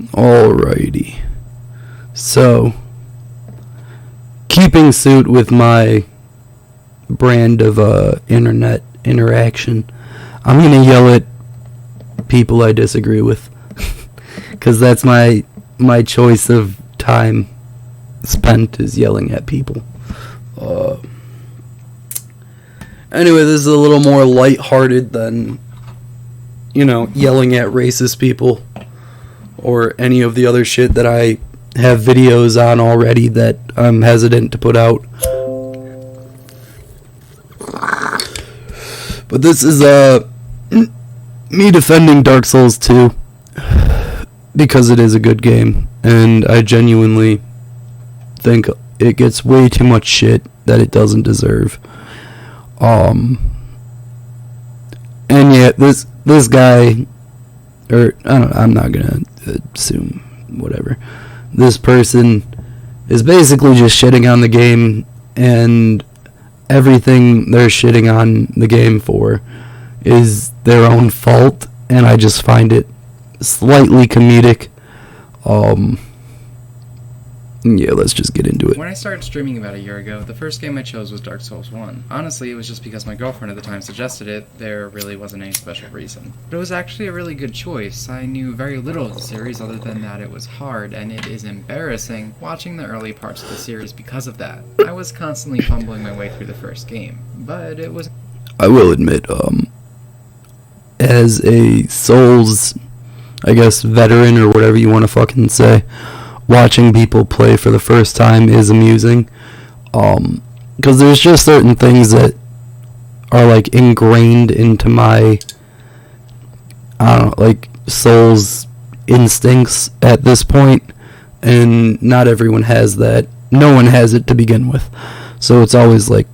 Alrighty. So, keeping suit with my brand of internet interaction, I'm gonna yell at people I disagree with, because that's my choice of time spent is yelling at people. Anyway, this is a little more lighthearted than, yelling at racist people or any of the other shit that I have videos on already that I'm hesitant to put out. But this is me defending Dark Souls 2 because it is a good game, and I genuinely think it gets way too much shit that it doesn't deserve. And yet this guy, or I'm not gonna assume whatever. This person is basically just shitting on the game, and everything they're shitting on the game for is their own fault, and I just find it slightly comedic. Yeah, let's just get into it. When I started streaming about a year ago, the first game I chose was Dark Souls 1. Honestly, it was just because my girlfriend at the time suggested it. There really wasn't any special reason. But it was actually a really good choice. I knew very little of the series other than that it was hard, and it is embarrassing watching the early parts of the series because of that. I was constantly fumbling my way through the first game, but it was... I will admit, as a Souls, I guess, veteran or whatever you want to fucking say, watching people play for the first time is amusing, because there's just certain things that are like ingrained into my, I don't know, like Souls instincts at this point, and not everyone has that. No one has it to begin with, so it's always like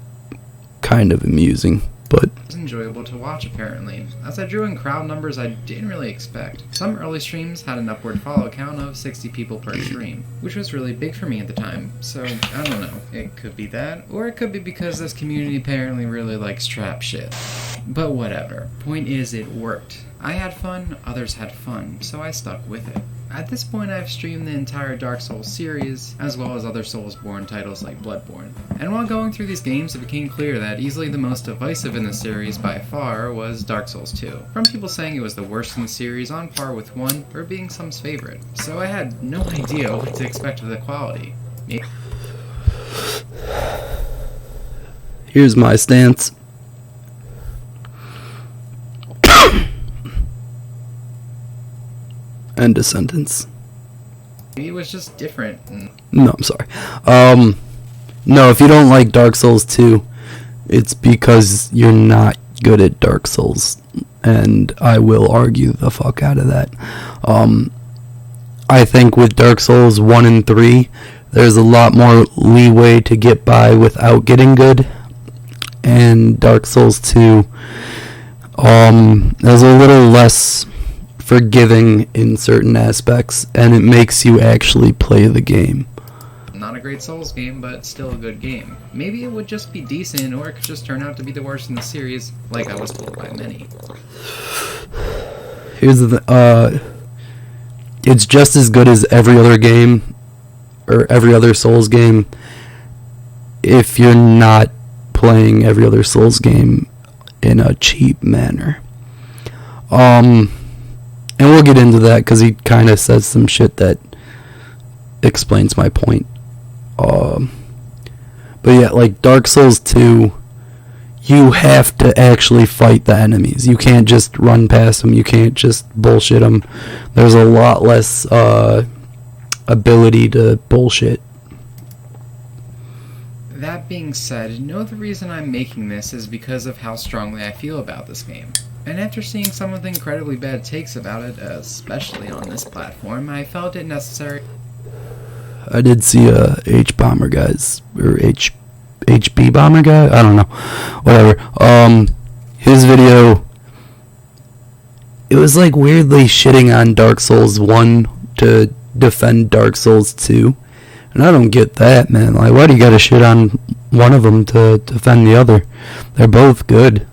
kind of amusing, but enjoyable to watch apparently, as I drew in crowd numbers I didn't really expect. Some early streams had an upward follow count of 60 people per stream, which was really big for me at the time, so I don't know, it could be that, or it could be because this community apparently really likes trap shit. But whatever, point is it worked. I had fun, others had fun, so I stuck with it. At this point I've streamed the entire Dark Souls series, as well as other Soulsborne titles like Bloodborne. And while going through these games it became clear that easily the most divisive in the series by far was Dark Souls 2. From people saying it was the worst in the series on par with 1, or being some's favorite. So I had no idea what to expect of the quality. Here's my stance. End of sentence. It was just different. No, I'm sorry. No, if you don't like Dark Souls 2, it's because you're not good at Dark Souls, and I will argue the fuck out of that. I think with Dark Souls 1 and 3, there's a lot more leeway to get by without getting good, and Dark Souls 2, there's a little less forgiving in certain aspects, and it makes you actually play the game. Not a great Souls game, but still a good game. Maybe it would just be decent, or it could just turn out to be the worst in the series, like I was told by many. Here's the it's just as good as every other game, or every other Souls game, if you're not playing every other Souls game in a cheap manner. And we'll get into that because he kind of says some shit that explains my point. But yeah, like Dark Souls 2, you have to actually fight the enemies. You can't just run past them. You can't just bullshit them. There's a lot less ability to bullshit. That being said, no, the reason I'm making this is because of how strongly I feel about this game. And after seeing some of the incredibly bad takes about it, especially on this platform, I felt it necessary. I did see H-Bomber guys, or HB Bomber guy? I don't know. Whatever. His video, it was like weirdly shitting on Dark Souls 1 to defend Dark Souls 2. And I don't get that, man. Like, why do you gotta shit on one of them to defend the other? They're both good.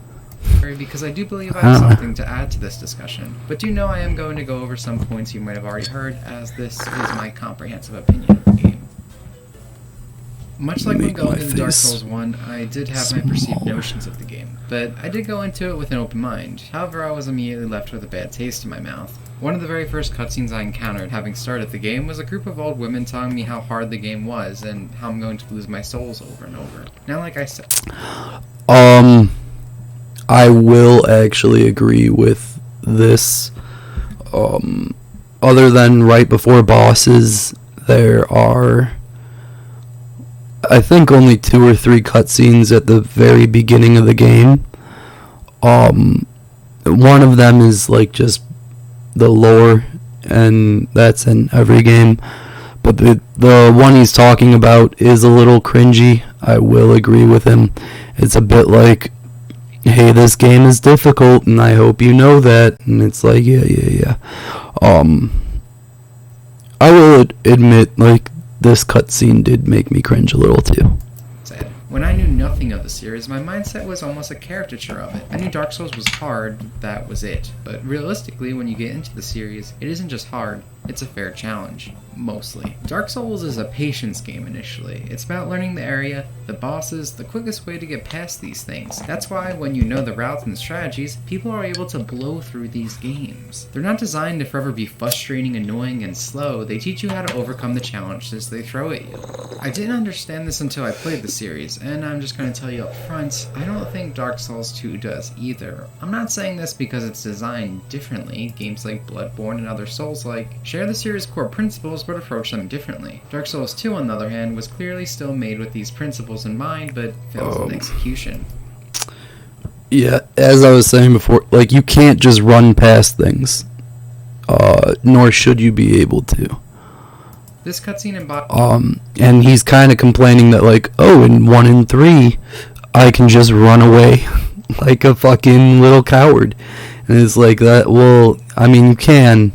because I do believe I have something to add to this discussion. But do know I am going to go over some points you might have already heard, as this is my comprehensive opinion of the game. Much like when going into Dark Souls 1, I did have my perceived notions of the game, but I did go into it with an open mind. However, I was immediately left with a bad taste in my mouth. One of the very first cutscenes I encountered having started the game was a group of old women telling me how hard the game was and how I'm going to lose my souls over and over. Now, like I said... I will actually agree with this. Other than right before bosses, there are, I think, only 2 or 3 cutscenes at the very beginning of the game. One of them is like just the lore, and that's in every game. But the one he's talking about is a little cringy. I will agree with him. It's a bit like, hey, this game is difficult, and I hope you know that. And it's like, yeah. I will admit, like, this cutscene did make me cringe a little too. When I knew nothing of the series, my mindset was almost a caricature of it. I knew Dark Souls was hard, that was it. But realistically, when you get into the series, it isn't just hard, it's a fair challenge. Mostly. Dark Souls is a patience game initially. It's about learning the area, the bosses, the quickest way to get past these things. That's why when you know the routes and strategies, people are able to blow through these games. They're not designed to forever be frustrating, annoying, and slow. They teach you how to overcome the challenges they throw at you. I didn't understand this until I played the series, and I'm just going to tell you up front, I don't think Dark Souls 2 does either. I'm not saying this because it's designed differently. Games like Bloodborne and other Souls-like share the series' core principles but approach them differently. Dark Souls 2, on the other hand, was clearly still made with these principles in mind, but fails in execution. Yeah, as I was saying before, like, you can't just run past things. Nor should you be able to. This cutscene and he's kind of complaining that, like, oh, in 1 and 3, I can just run away like a fucking little coward. And it's like that, well, I mean, you can,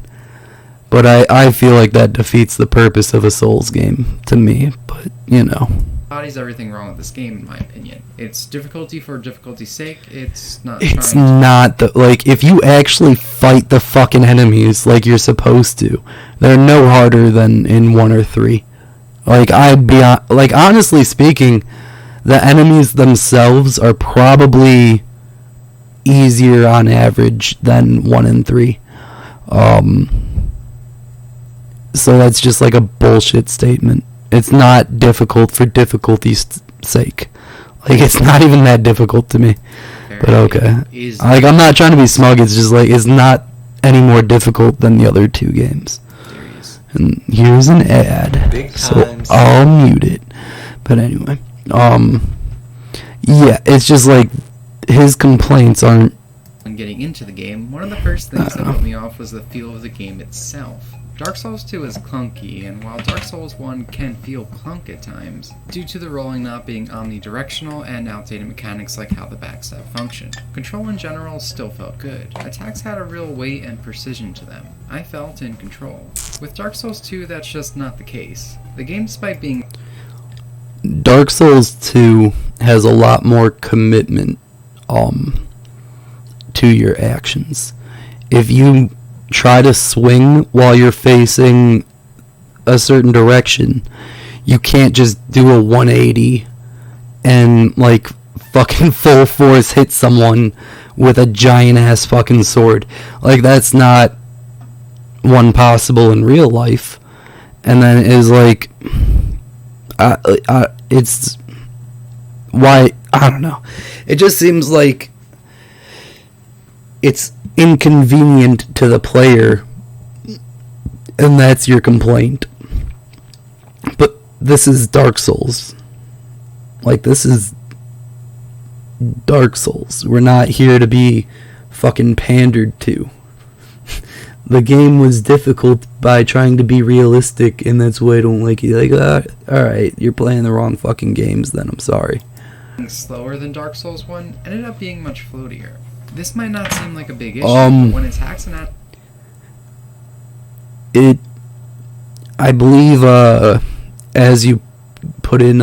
but I feel like that defeats the purpose of a Souls game to me, but, you know. Body's everything wrong with this game, in my opinion. It's difficulty for difficulty's sake. It's not. It's not the, like, if you actually fight the fucking enemies like you're supposed to, they're no harder than in 1 or 3. Like, like, honestly speaking, the enemies themselves are probably easier on average than 1 and 3. So that's just like a bullshit statement. It's not difficult for difficulty's sake. Like, it's not even that difficult to me. But okay. Like, I'm not trying to be smug, it's just like, it's not any more difficult than the other 2 games. And here's an ad. So I'll mute it. But anyway. Yeah, it's just like, his complaints aren't... When getting into the game, one of the first things that put me off was the feel of the game itself. Dark Souls 2 is clunky, and while Dark Souls 1 can feel clunk at times, due to the rolling not being omnidirectional and outdated mechanics like how the backstab functioned, control in general still felt good. Attacks had a real weight and precision to them. I felt in control. With Dark Souls 2, that's just not the case. The game, despite being... Dark Souls 2 has a lot more commitment to your actions. If you try to swing while you're facing a certain direction, you can't just do a 180 and, like, fucking full force hit someone with a giant ass fucking sword. Like, that's not one possible in real life. And then it is like, it's why, I don't know, it just seems like it's inconvenient to the player, and that's your complaint. But this is Dark Souls. Like, this is Dark Souls. We're not here to be fucking pandered to. The game was difficult by trying to be realistic, and that's why I don't like it. Like, alright, you're playing the wrong fucking games then, I'm sorry. Slower than Dark Souls 1 ended up being much floatier. This might not seem like a big issue, but when attacks and I believe, as you put in,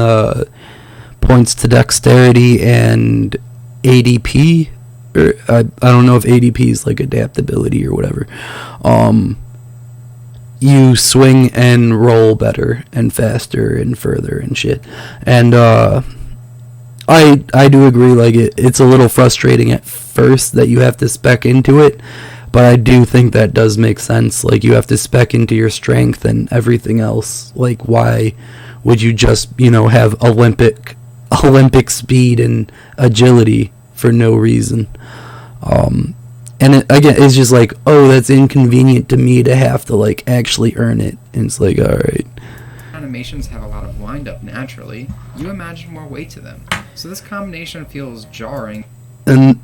points to dexterity and ADP, or I don't know if ADP is like adaptability or whatever. You swing and roll better and faster and further and shit. And I do agree, like it's a little frustrating at first that you have to spec into it, but I do think that does make sense. Like, you have to spec into your strength and everything else. Like, why would you just, have Olympic speed and agility for no reason? And again, it's just like, oh, that's inconvenient to me to have to, like, actually earn it. And it's like, alright. Animations have a lot of wind-up naturally. You imagine more weight to them. So this combination feels jarring. And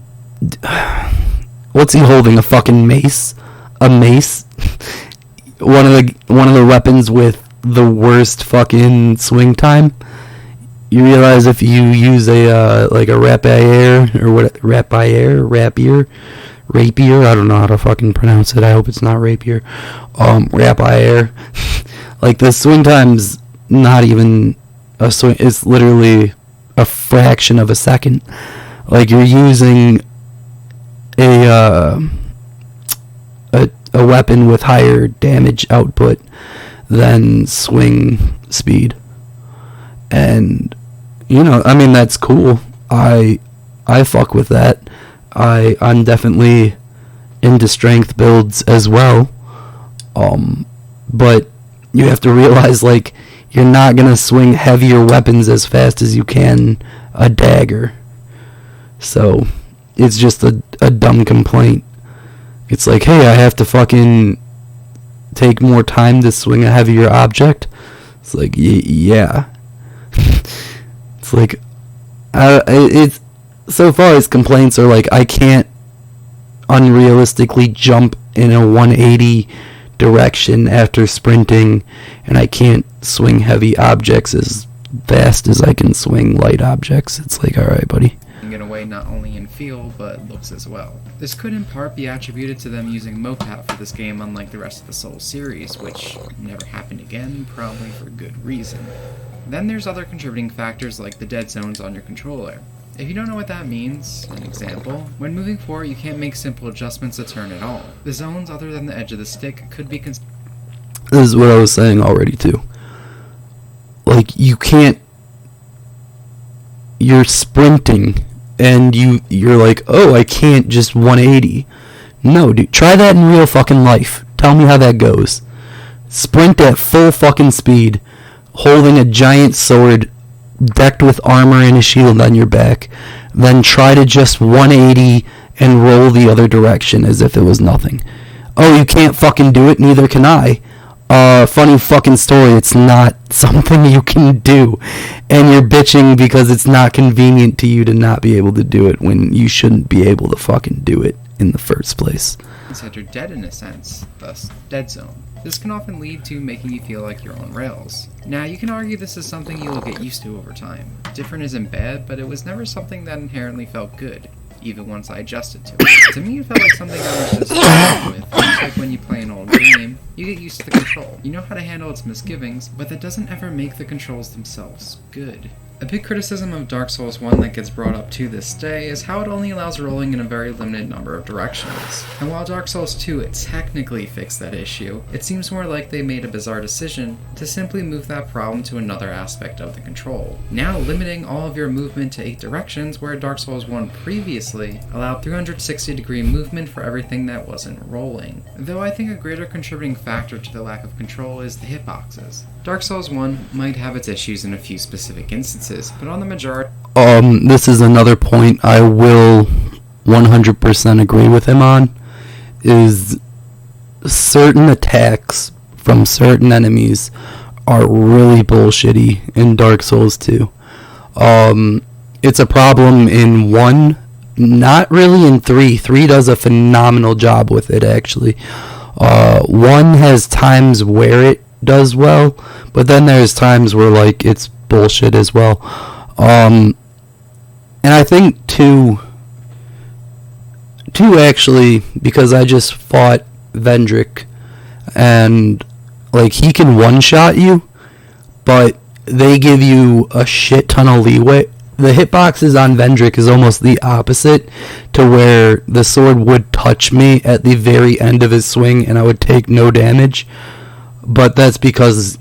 what's he holding? A fucking mace? A mace? one of the weapons with the worst fucking swing time. You realize if you use a rapier or what? Rapier. I don't know how to fucking pronounce it. I hope it's not rapier. Rapier. Like, the swing time's not even a swing. It's literally a fraction of a second. Like, you're using a weapon with higher damage output than swing speed. And, that's cool. I fuck with that. I'm definitely into strength builds as well. But you have to realize, like, you're not gonna swing heavier weapons as fast as you can a dagger. So it's just a dumb complaint. It's like, hey, I have to fucking take more time to swing a heavier object. It's like, yeah. It's like, it's so far as complaints are like, I can't unrealistically jump in a 180 direction after sprinting, and I can't swing heavy objects as fast as I can swing light objects. It's like, alright, buddy. In a way not only in feel, but looks as well. This could in part be attributed to them using mocap for this game, unlike the rest of the Soul series, which never happened again, probably for good reason. Then there's other contributing factors like the dead zones on your controller. If you don't know what that means, an example, when moving forward you can't make simple adjustments to turn at all. The zones other than the edge of the stick could be This is what I was saying already too. Like, you can't, you're sprinting and you're like, oh, I can't just 180. No, dude, try that in real fucking life. Tell me how that goes. Sprint at full fucking speed, holding a giant sword, decked with armor and a shield on your back, then try to just 180 and roll the other direction as if it was nothing. Oh, you can't fucking do it, neither can I. Funny fucking story, it's not something you can do, and you're bitching because it's not convenient to you to not be able to do it when you shouldn't be able to fucking do it in the first place. Considered dead in a sense, thus dead zone. This can often lead to making you feel like you're on rails. Now, you can argue this is something you will get used to over time. Different isn't bad, but it was never something that inherently felt good, even once I adjusted to it. To me, it felt like something I was just struggling with. It's like when you play an old game, you get used to the control. You know how to handle its misgivings, but that doesn't ever make the controls themselves good. A big criticism of Dark Souls 1 that gets brought up to this day is how it only allows rolling in a very limited number of directions. And while Dark Souls 2 it technically fixed that issue, it seems more like they made a bizarre decision to simply move that problem to another aspect of the control. Now limiting all of your movement to 8 directions, where Dark Souls 1 previously allowed 360-degree movement for everything that wasn't rolling. Though I think a greater contributing factor to the lack of control is the hitboxes. Dark Souls 1 might have its issues in a few specific instances, but on the majority... This is another point I will 100% agree with him on, is certain attacks from certain enemies are really bullshitty in Dark Souls 2. It's a problem in 1, not really in 3. 3 does a phenomenal job with it, actually. 1 has times where it does well, but then there's times where, like, it's bullshit as well. And I think 2 actually, because I just fought Vendrick, and, like, he can one-shot you, but they give you a shit ton of leeway. the hitboxes on Vendrick is almost the opposite, to where the sword would touch me at the very end of his swing and I would take no damage. But that's because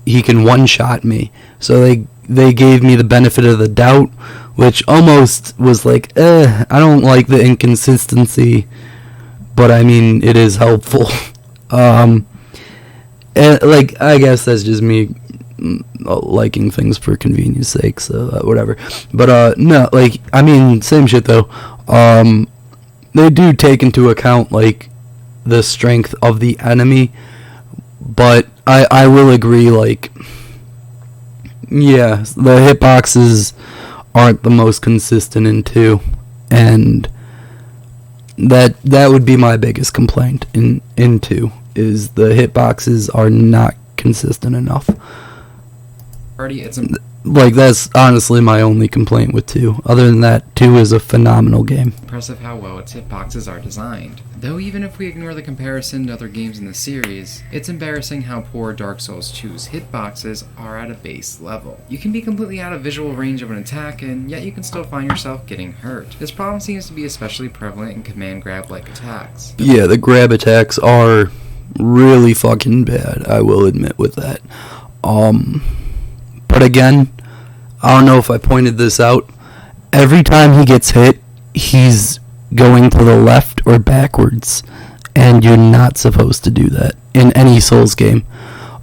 he can one-shot me. So they gave me the benefit of the doubt, which almost was like, I don't like the inconsistency, but I mean, it is helpful. And, like, I guess that's just me liking things for convenience sake, so whatever. But no, like, I mean, same shit though. They do take into account like the strength of the enemy, but I will agree, like, yeah, the hitboxes aren't the most consistent in 2, and that would be my biggest complaint in 2, is the hitboxes are not consistent enough. Like, that's honestly my only complaint with 2. Other than that, 2 is a phenomenal game. Impressive how well its hitboxes are designed. Though even if we ignore the comparison to other games in the series, it's embarrassing how poor Dark Souls 2's hitboxes are at a base level. You can be completely out of visual range of an attack, and yet you can still find yourself getting hurt. This problem seems to be especially prevalent in command grab-like attacks. Yeah, the grab attacks are really fucking bad, I will admit with that. But again, I don't know if I pointed this out. Every time he gets hit, he's going to the left or backwards. And you're not supposed to do that in any Souls game.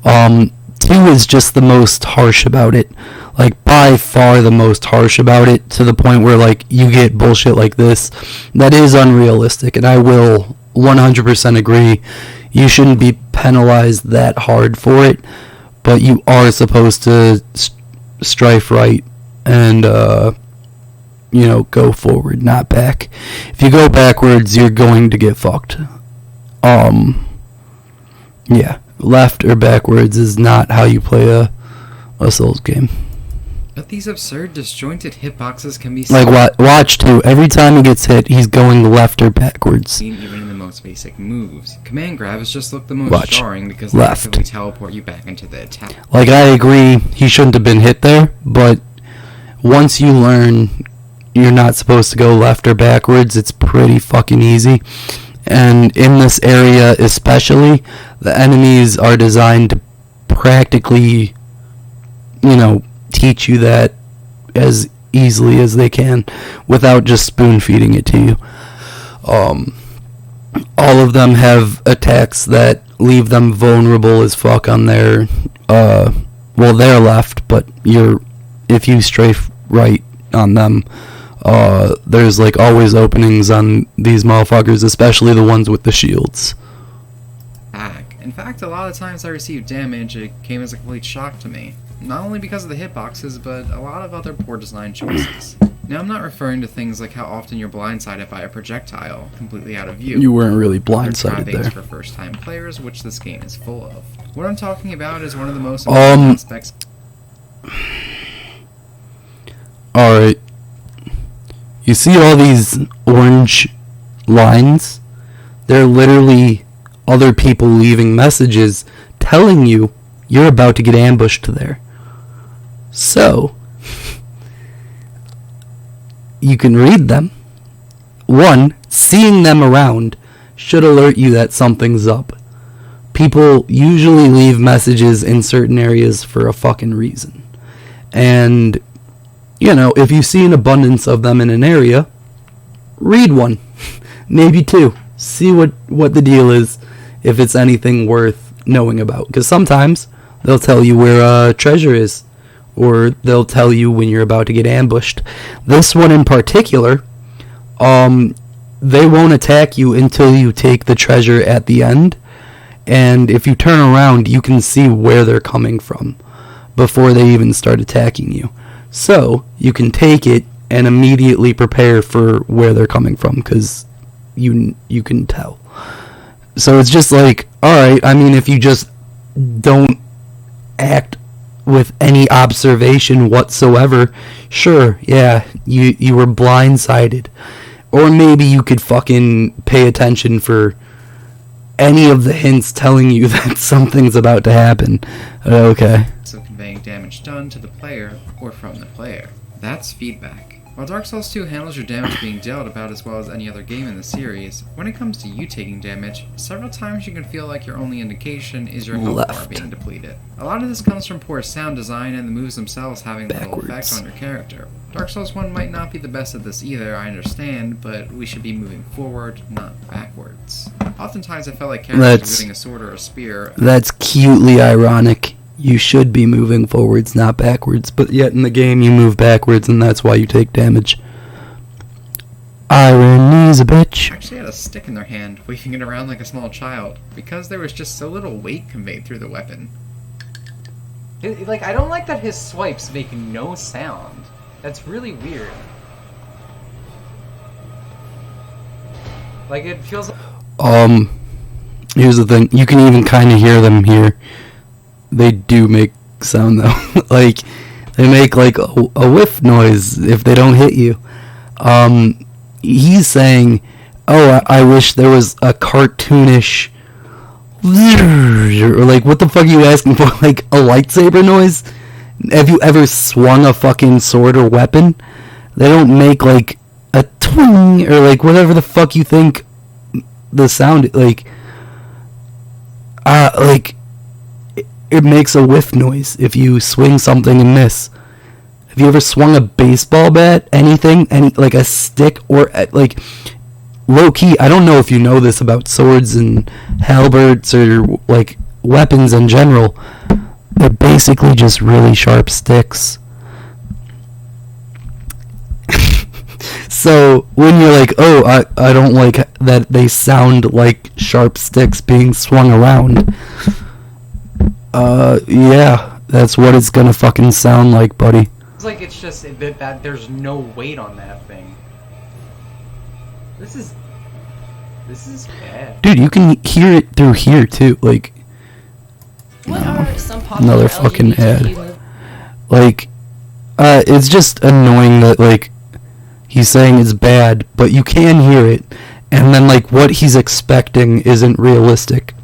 2 is just the most harsh about it. Like, by far the most harsh about it, to the point where, like, you get bullshit like this. That is unrealistic, and I will 100% agree. You shouldn't be penalized that hard for it. But you are supposed to strafe right and, go forward, not back. If you go backwards, you're going to get fucked. Yeah, left or backwards is not how you play a Souls game. But these absurd, disjointed hitboxes can be like, watch 2. Every time he gets hit, he's going left or backwards. Even in the most basic moves. Command grabs just look the most jarring because they left. actively teleport you back into the attack. Like, I agree, he shouldn't have been hit there, but once you learn you're not supposed to go left or backwards, it's pretty fucking easy. And in this area especially, the enemies are designed to practically, teach you that as easily as they can without just spoon feeding it to you. All of them have attacks that leave them vulnerable as fuck on their their left, but if you strafe right on them, there's like always openings on these motherfuckers, especially the ones with the shields. In fact, a lot of times I received damage, it came as a complete shock to me. Not only because of the hitboxes, but a lot of other poor design choices. Now, I'm not referring to things like how often you're blindsided by a projectile, completely out of view. You weren't really blindsided there. For first-time players, which this game is full of. What I'm talking about is one of the most important aspects. Alright. You see all these orange lines? They're literally other people leaving messages telling you you're about to get ambushed there. So, you can read them. 1, seeing them around should alert you that something's up. People usually leave messages in certain areas for a fucking reason. And, if you see an abundance of them in an area, read 1. Maybe 2. See what the deal is, if it's anything worth knowing about. Because sometimes they'll tell you where treasure is, or they'll tell you when you're about to get ambushed. This one in particular, they won't attack you until you take the treasure at the end, and if you turn around, you can see where they're coming from before they even start attacking you. So, you can take it and immediately prepare for where they're coming from, because you can tell. So it's just like, alright, I mean, if you just don't act with any observation whatsoever, sure, yeah, you were blindsided. Or maybe you could fucking pay attention for any of the hints telling you that something's about to happen. Okay. So conveying damage done to the player or from the player. That's feedback. While Dark Souls 2 handles your damage being dealt about as well as any other game in the series, when it comes to you taking damage, several times you can feel like your only indication is your health bar being depleted. A lot of this comes from poor sound design and the moves themselves having little effect on your character. Dark Souls 1 might not be the best at this either, I understand, but we should be moving forward, not backwards. Oftentimes I felt like characters wielding a sword or a spear. That's cutely ironic. You should be moving forwards, not backwards, but yet in the game you move backwards and that's why you take damage. Irony's a bitch. Actually had a stick in their hand, waving it around like a small child, because there was just so little weight conveyed through the weapon. Like, I don't like that his swipes make no sound. That's really weird. Like, it feels like... Here's the thing. You can even kind of hear them here. They do make sound, though. Like, they make, like, a whiff noise if they don't hit you. He's saying, oh, I wish there was a cartoonish... Or, like, what the fuck are you asking for? Like, a lightsaber noise? Have you ever swung a fucking sword or weapon? They don't make, like, a twing, or, like, whatever the fuck you think the sound, like, it makes a whiff noise if you swing something and miss. Have you ever swung a baseball bat? Anything? Like a stick? Or, like, low-key, I don't know if you know this about swords and halberds or, like, weapons in general. They're basically just really sharp sticks. So, when you're like, oh, I don't like that they sound like sharp sticks being swung around. Yeah, that's what it's gonna fucking sound like, buddy. It's like it's just that there's no weight on that thing. This is bad. Dude, you can hear it through here, too, like... What are some popular Another fucking LGBTQ ad. Like, it's just annoying that, like, he's saying it's bad, but you can hear it, and then, like, what he's expecting isn't realistic.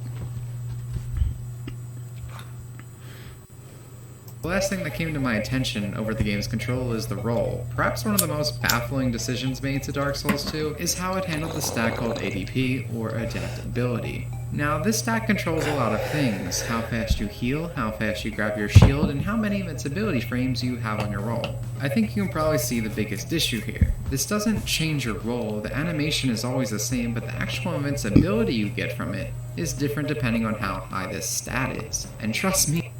The last thing that came to my attention over the game's control is the roll. Perhaps one of the most baffling decisions made to Dark Souls 2 is how it handled the stat called ADP, or Adaptability. Now, this stat controls a lot of things: how fast you heal, how fast you grab your shield, and how many invincibility frames you have on your roll. I think you can probably see the biggest issue here. This doesn't change your roll, the animation is always the same, but the actual invincibility you get from it is different depending on how high this stat is. And trust me,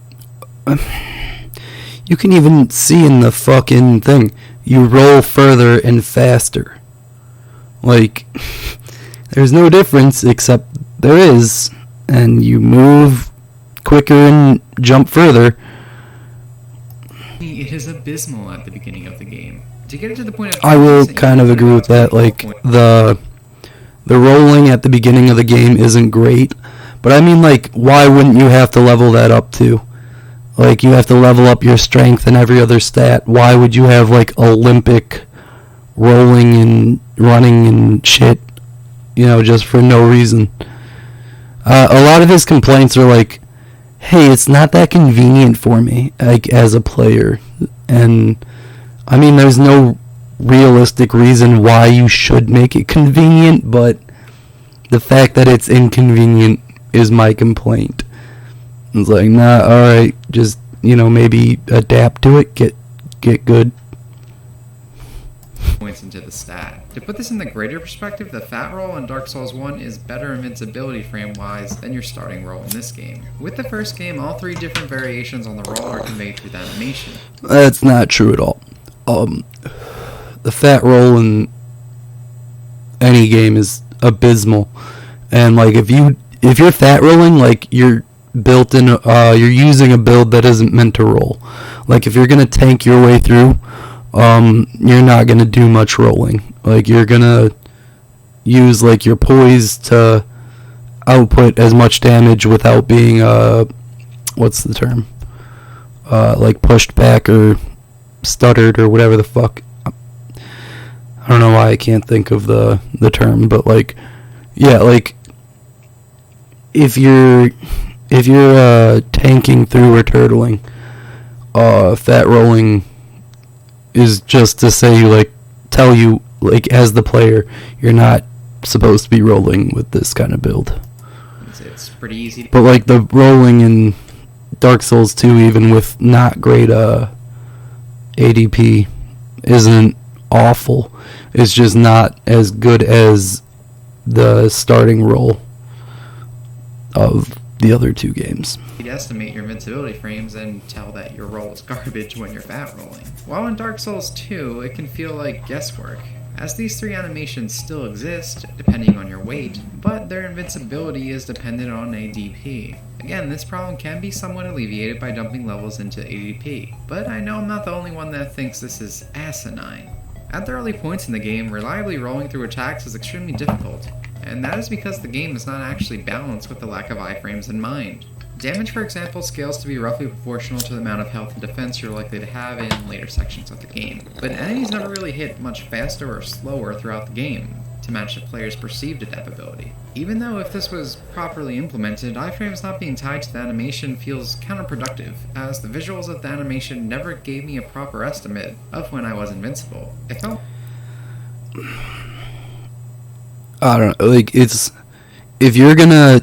You can even see in the fucking thing, you roll further and faster. Like, there's no difference except there is, and you move quicker and jump further. it is abysmal at the beginning of the game. To get it to the point of I will kind of agree with that. Like, the rolling at the beginning of the game isn't great, but I mean, like, why wouldn't you have to level that up too? Like, you have to level up your strength and every other stat. Why would you have, like, Olympic rolling and running and shit, you know, just for no reason? A lot of his complaints are like, hey, it's not that convenient for me, like, as a player. And, I mean, there's no realistic reason why you should make it convenient, but the fact that it's inconvenient is my complaint. It's like, nah, alright, just, you know, maybe adapt to it, get good. Points into the stat. To put this in the greater perspective, the fat roll in Dark Souls 1 is better invincibility frame-wise than your starting roll in this game. With the first game, all three different variations on the roll are conveyed through the animation. That's not true at all. The fat roll in any game is abysmal. And, like, if you're fat rolling, like, you're using a build that isn't meant to roll. Like, if you're gonna tank your way through, you're not gonna do much rolling. Like, you're gonna use, like, your poise to output as much damage without being, what's the term? Like, pushed back or stuttered or whatever the fuck. I don't know why I can't think of the term, but, like, yeah, like, if you're tanking through or turtling, fat rolling is just to say, like, tell you, like, as the player, you're not supposed to be rolling with this kind of build. It's pretty easy. But, like, the rolling in Dark Souls 2, even with not great ADP, isn't awful. It's just not as good as the starting roll of the other two games. You'd estimate your invincibility frames and tell that your roll is garbage when you're fat rolling. While in Dark Souls 2, it can feel like guesswork, as these 3 animations still exist, depending on your weight, but their invincibility is dependent on ADP. Again, this problem can be somewhat alleviated by dumping levels into ADP, but I know I'm not the only one that thinks this is asinine. At the early points in the game, reliably rolling through attacks is extremely difficult, and that is because the game is not actually balanced with the lack of iframes in mind. Damage, for example, scales to be roughly proportional to the amount of health and defense you're likely to have in later sections of the game, but enemies never really hit much faster or slower throughout the game to match the player's perceived adaptability. Even though if this was properly implemented, iframes not being tied to the animation feels counterproductive, as the visuals of the animation never gave me a proper estimate of when I was invincible. It felt... I don't know, like, it's... If you're gonna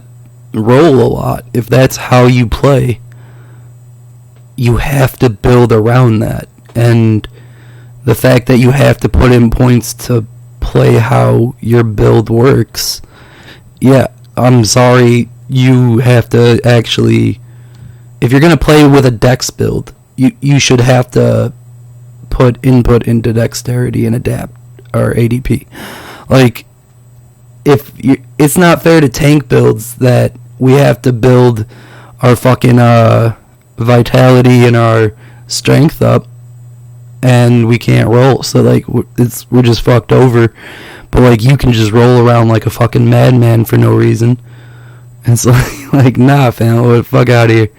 roll a lot, if that's how you play, you have to build around that. And the fact that you have to put in points to play how your build works, yeah, I'm sorry, you have to actually... If you're gonna play with a dex build, you should have to put input into dexterity and adapt, or ADP. Like, it's not fair to tank builds that we have to build our fucking vitality and our strength up, and we can't roll. So like we're just fucked over. But like you can just roll around like a fucking madman for no reason. And it's like nah, fam, what the fuck out of here.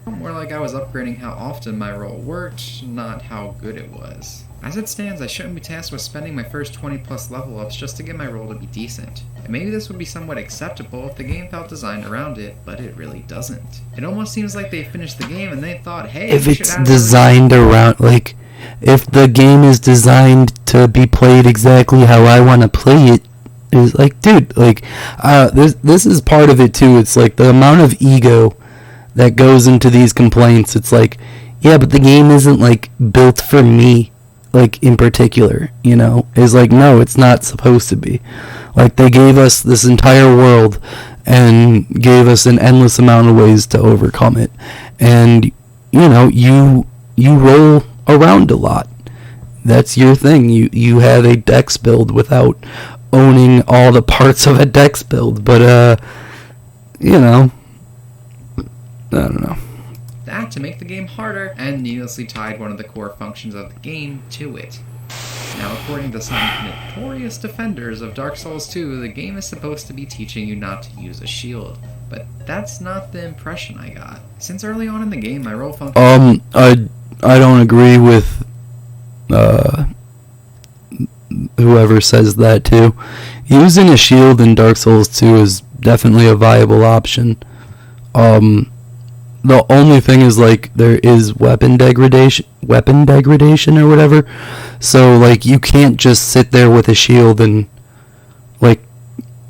More like I was upgrading how often my roll worked, not how good it was. As it stands, I shouldn't be tasked with spending my first 20 plus level ups just to get my roll to be decent. And maybe this would be somewhat acceptable if the game felt designed around it, but it really doesn't. It almost seems like they finished the game and they thought, hey, if it's designed around, like, if the game is designed to be played exactly how I want to play it, is like, dude, like, this is part of it too. It's like the amount of ego that goes into these complaints. It's like, yeah, but the game isn't like built for me. Like, in particular, you know, is like, no, it's not supposed to be. Like, they gave us this entire world and gave us an endless amount of ways to overcome it. And, you know, you roll around a lot. That's your thing. You have a dex build without owning all the parts of a dex build. But, you know, I don't know. That to make the game harder, and needlessly tied one of the core functions of the game to it. Now, according to some notorious defenders of Dark Souls 2, the game is supposed to be teaching you not to use a shield, but that's not the impression I got. Since early on in the game, my roll function... I don't agree with whoever says that too. Using a shield in Dark Souls 2 is definitely a viable option. The only thing is, like, there is weapon degradation or whatever. So, like, you can't just sit there with a shield and, like,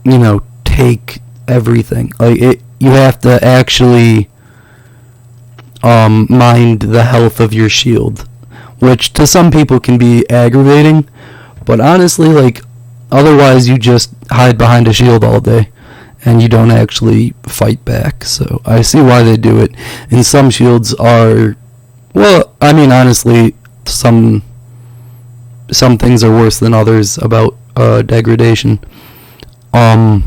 you know, take everything. Like, you have to actually mind the health of your shield, which to some people can be aggravating. But honestly, like, otherwise you just hide behind a shield all day. And you don't actually fight back. So I see why they do it. And some shields are, well, I mean, honestly, some things are worse than others about degradation. But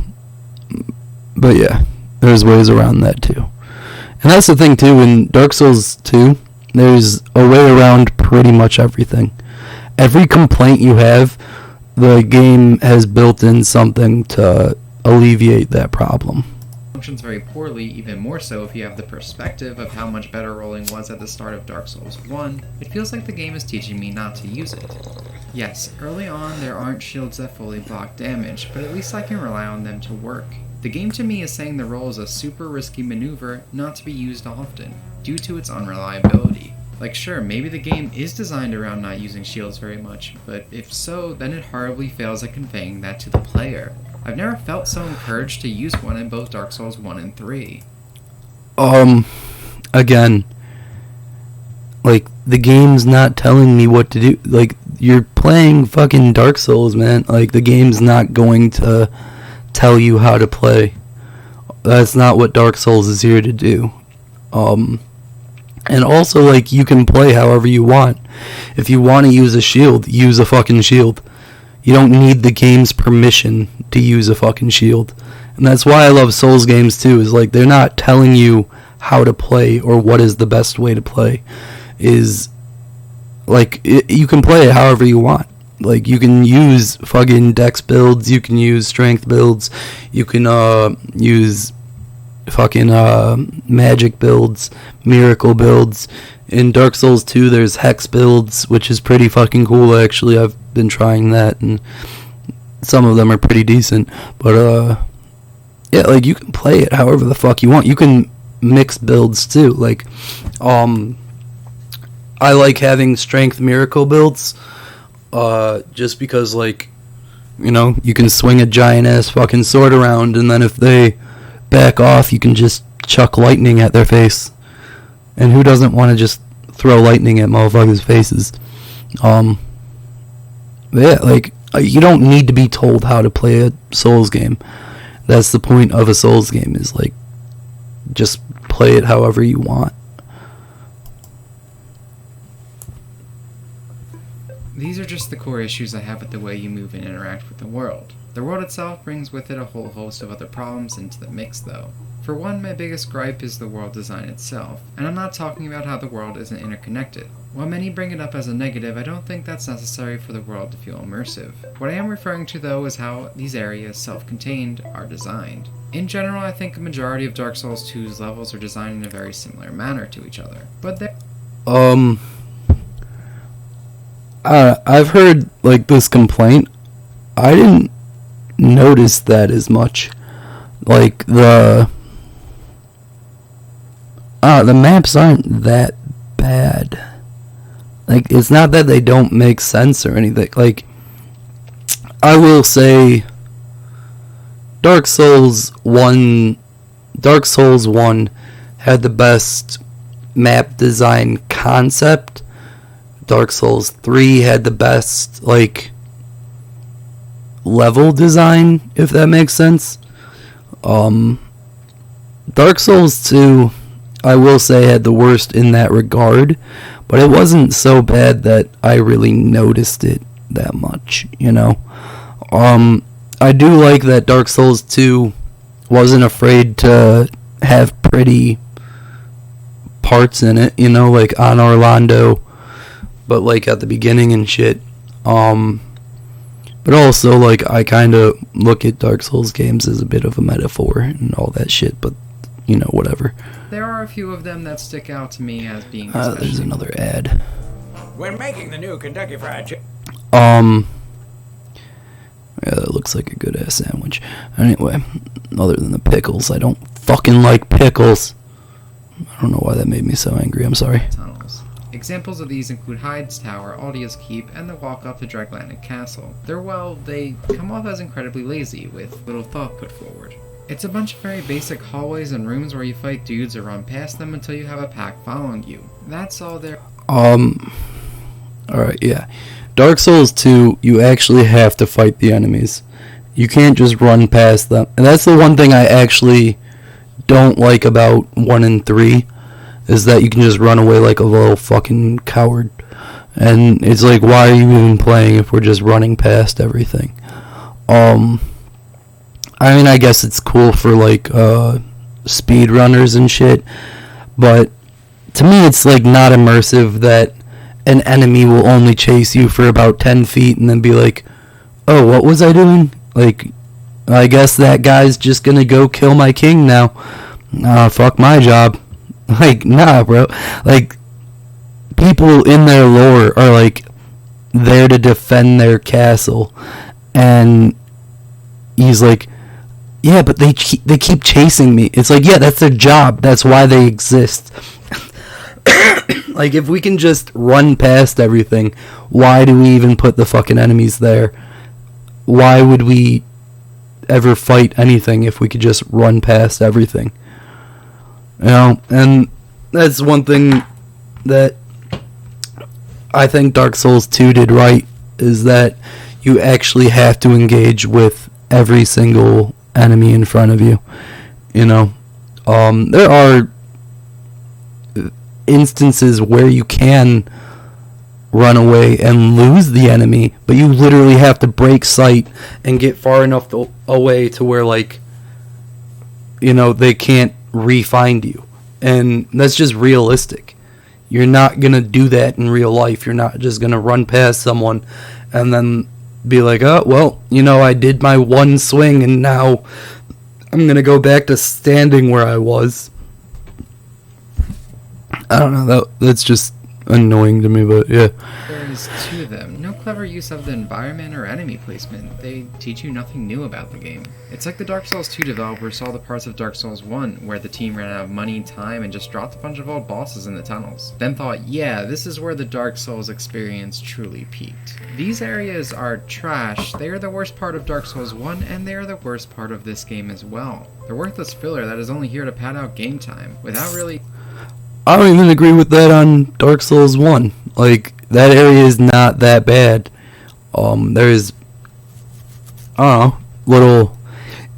yeah, there's ways around that too. And that's the thing too, in Dark Souls 2, there's a way around pretty much everything. Every complaint you have, the game has built in something to alleviate that problem. Functions very poorly, even more so if you have the perspective of how much better rolling was at the start of Dark Souls 1. It feels like the game is teaching me not to use it. Yes, early on there aren't shields that fully block damage, but at least I can rely on them to work. The game to me is saying the roll is a super risky maneuver not to be used often, due to its unreliability. Like, sure, maybe the game is designed around not using shields very much, but if so, then it horribly fails at conveying that to the player. I've never felt so encouraged to use one in both Dark Souls 1 and 3. Again, like, the game's not telling me what to do. Like, you're playing fucking Dark Souls, man. Like, the game's not going to tell you how to play. That's not what Dark Souls is here to do. And also, like, you can play however you want. If you want to use a shield, use a fucking shield. You don't need the game's permission to use a fucking shield. And that's why I love Souls games too, is like, they're not telling you how to play or what is the best way to play. Is, like, you can play it however you want. Like, you can use fucking dex builds, you can use strength builds, you can use fucking magic builds, miracle builds. In Dark Souls 2 there's hex builds, which is pretty fucking cool actually. I've been trying that and some of them are pretty decent. But yeah, like, you can play it however the fuck you want. You can mix builds too. Like, I like having strength miracle builds just because, like, you know, you can swing a giant ass fucking sword around, and then if they back off, you can just chuck lightning at their face. And who doesn't want to just throw lightning at motherfuckers' faces? Yeah, like, you don't need to be told how to play a Souls game. That's the point of a Souls game, is, like, just play it however you want. These are just the core issues I have with the way you move and interact with the world. The world itself brings with it a whole host of other problems into the mix, though. For one, my biggest gripe is the world design itself, and I'm not talking about how the world isn't interconnected. While many bring it up as a negative, I don't think that's necessary for the world to feel immersive. What I am referring to, though, is how these areas, self-contained, are designed. In general, I think a majority of Dark Souls 2's levels are designed in a very similar manner to each other, but I've heard, like, this complaint. I didn't notice that as much. Like, the maps aren't that bad. Like, it's not that they don't make sense or anything. Like, I will say Dark Souls 1 had the best map design concept. Dark Souls 3 had the best, like, level design, if that makes sense. Dark Souls 2, I will say, had the worst in that regard, but it wasn't so bad that I really noticed it that much, you know. I do like that Dark Souls 2 wasn't afraid to have pretty parts in it, you know, like on Orlando, but like at the beginning and shit. But also, like, I kind of look at Dark Souls games as a bit of a metaphor and all that shit, but, you know, whatever. there are a few of them that stick out to me as being There's another ad. We're making the new Kentucky Fried Chicken. Yeah, that looks like a good ass sandwich. Anyway, other than the pickles, I don't fucking like pickles. I don't know why that made me so angry. I'm sorry. tunnels. Examples of these include Hyde's Tower, Aldia's Keep, and the walk up to Draglantic Castle. They come off as incredibly lazy, with little thought put forward. It's a bunch of very basic hallways and rooms where you fight dudes or run past them until you have a pack following you. That's all there. Alright, yeah. Dark Souls 2, you actually have to fight the enemies. You can't just run past them. And that's the one thing I actually don't like about 1 and 3, is that you can just run away like a little fucking coward. And it's like, why are you even playing if we're just running past everything? I mean, I guess it's cool for, like, speedrunners and shit, but to me it's, like, not immersive that an enemy will only chase you for about 10 feet and then be like, oh, what was I doing? Like, I guess that guy's just gonna go kill my king now. Fuck my job. Like, nah, bro. Like, people in their lore are, like, there to defend their castle, and he's like, yeah, but they keep chasing me. It's like, yeah, that's their job. That's why they exist. Like, if we can just run past everything, why do we even put the fucking enemies there? Why would we ever fight anything if we could just run past everything? You know, and that's one thing that I think Dark Souls 2 did right, is that you actually have to engage with every single enemy in front of you. You know, there are instances where you can run away and lose the enemy, but you literally have to break sight and get far enough away to where, like, you know, they can't re-find you. And that's just realistic. You're not gonna do that in real life. You're not just gonna run past someone and then be like, oh, well, you know, I did my one swing and now I'm gonna go back to standing where I was. I don't know, that's just annoying to me, but yeah. There's two of them. No clever use of the environment or enemy placement. They teach you nothing new about the game. It's like the Dark Souls 2 developers saw the parts of Dark Souls 1 where the team ran out of money, time, and just dropped a bunch of old bosses in the tunnels. Then thought, yeah, this is where the Dark Souls experience truly peaked. These areas are trash. They are the worst part of Dark Souls 1, and they are the worst part of this game as well. They're worthless filler that is only here to pad out game time, without really... I don't even agree with that on Dark Souls 1. Like, that area is not that bad. There's, I don't know, little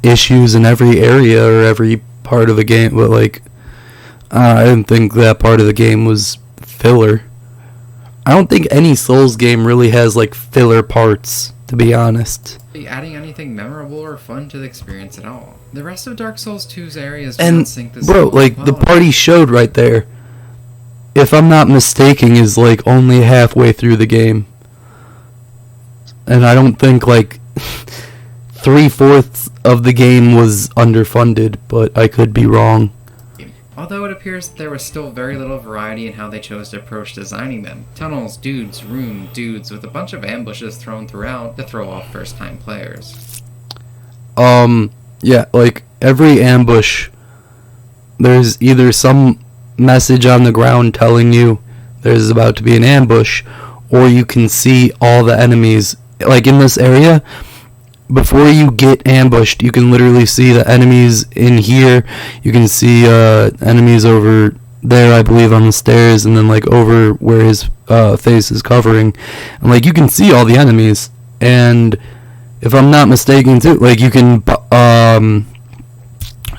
issues in every area or every part of the game, but, like, I didn't think that part of the game was filler. I don't think any Souls game really has, like, filler parts, to be honest. Adding anything memorable or fun to the experience at all. The rest of Dark Souls 2's areas And, don't sync this bro, like, the part he showed right there, if I'm not mistaken, is, like, only halfway through the game. And I don't think, like, 3/4 of the game was underfunded, but I could be wrong. Although it appears there was still very little variety in how they chose to approach designing them. Tunnels, dudes, room, dudes, with a bunch of ambushes thrown throughout to throw off first-time players. Yeah, like, every ambush, there's either some message on the ground telling you there's about to be an ambush, or you can see all the enemies. Like, in this area, before you get ambushed, you can literally see the enemies in here. You can see enemies over there, I believe, on the stairs, and then, like, over where his face is covering. And, like, you can see all the enemies. And if I'm not mistaken, too, like, you can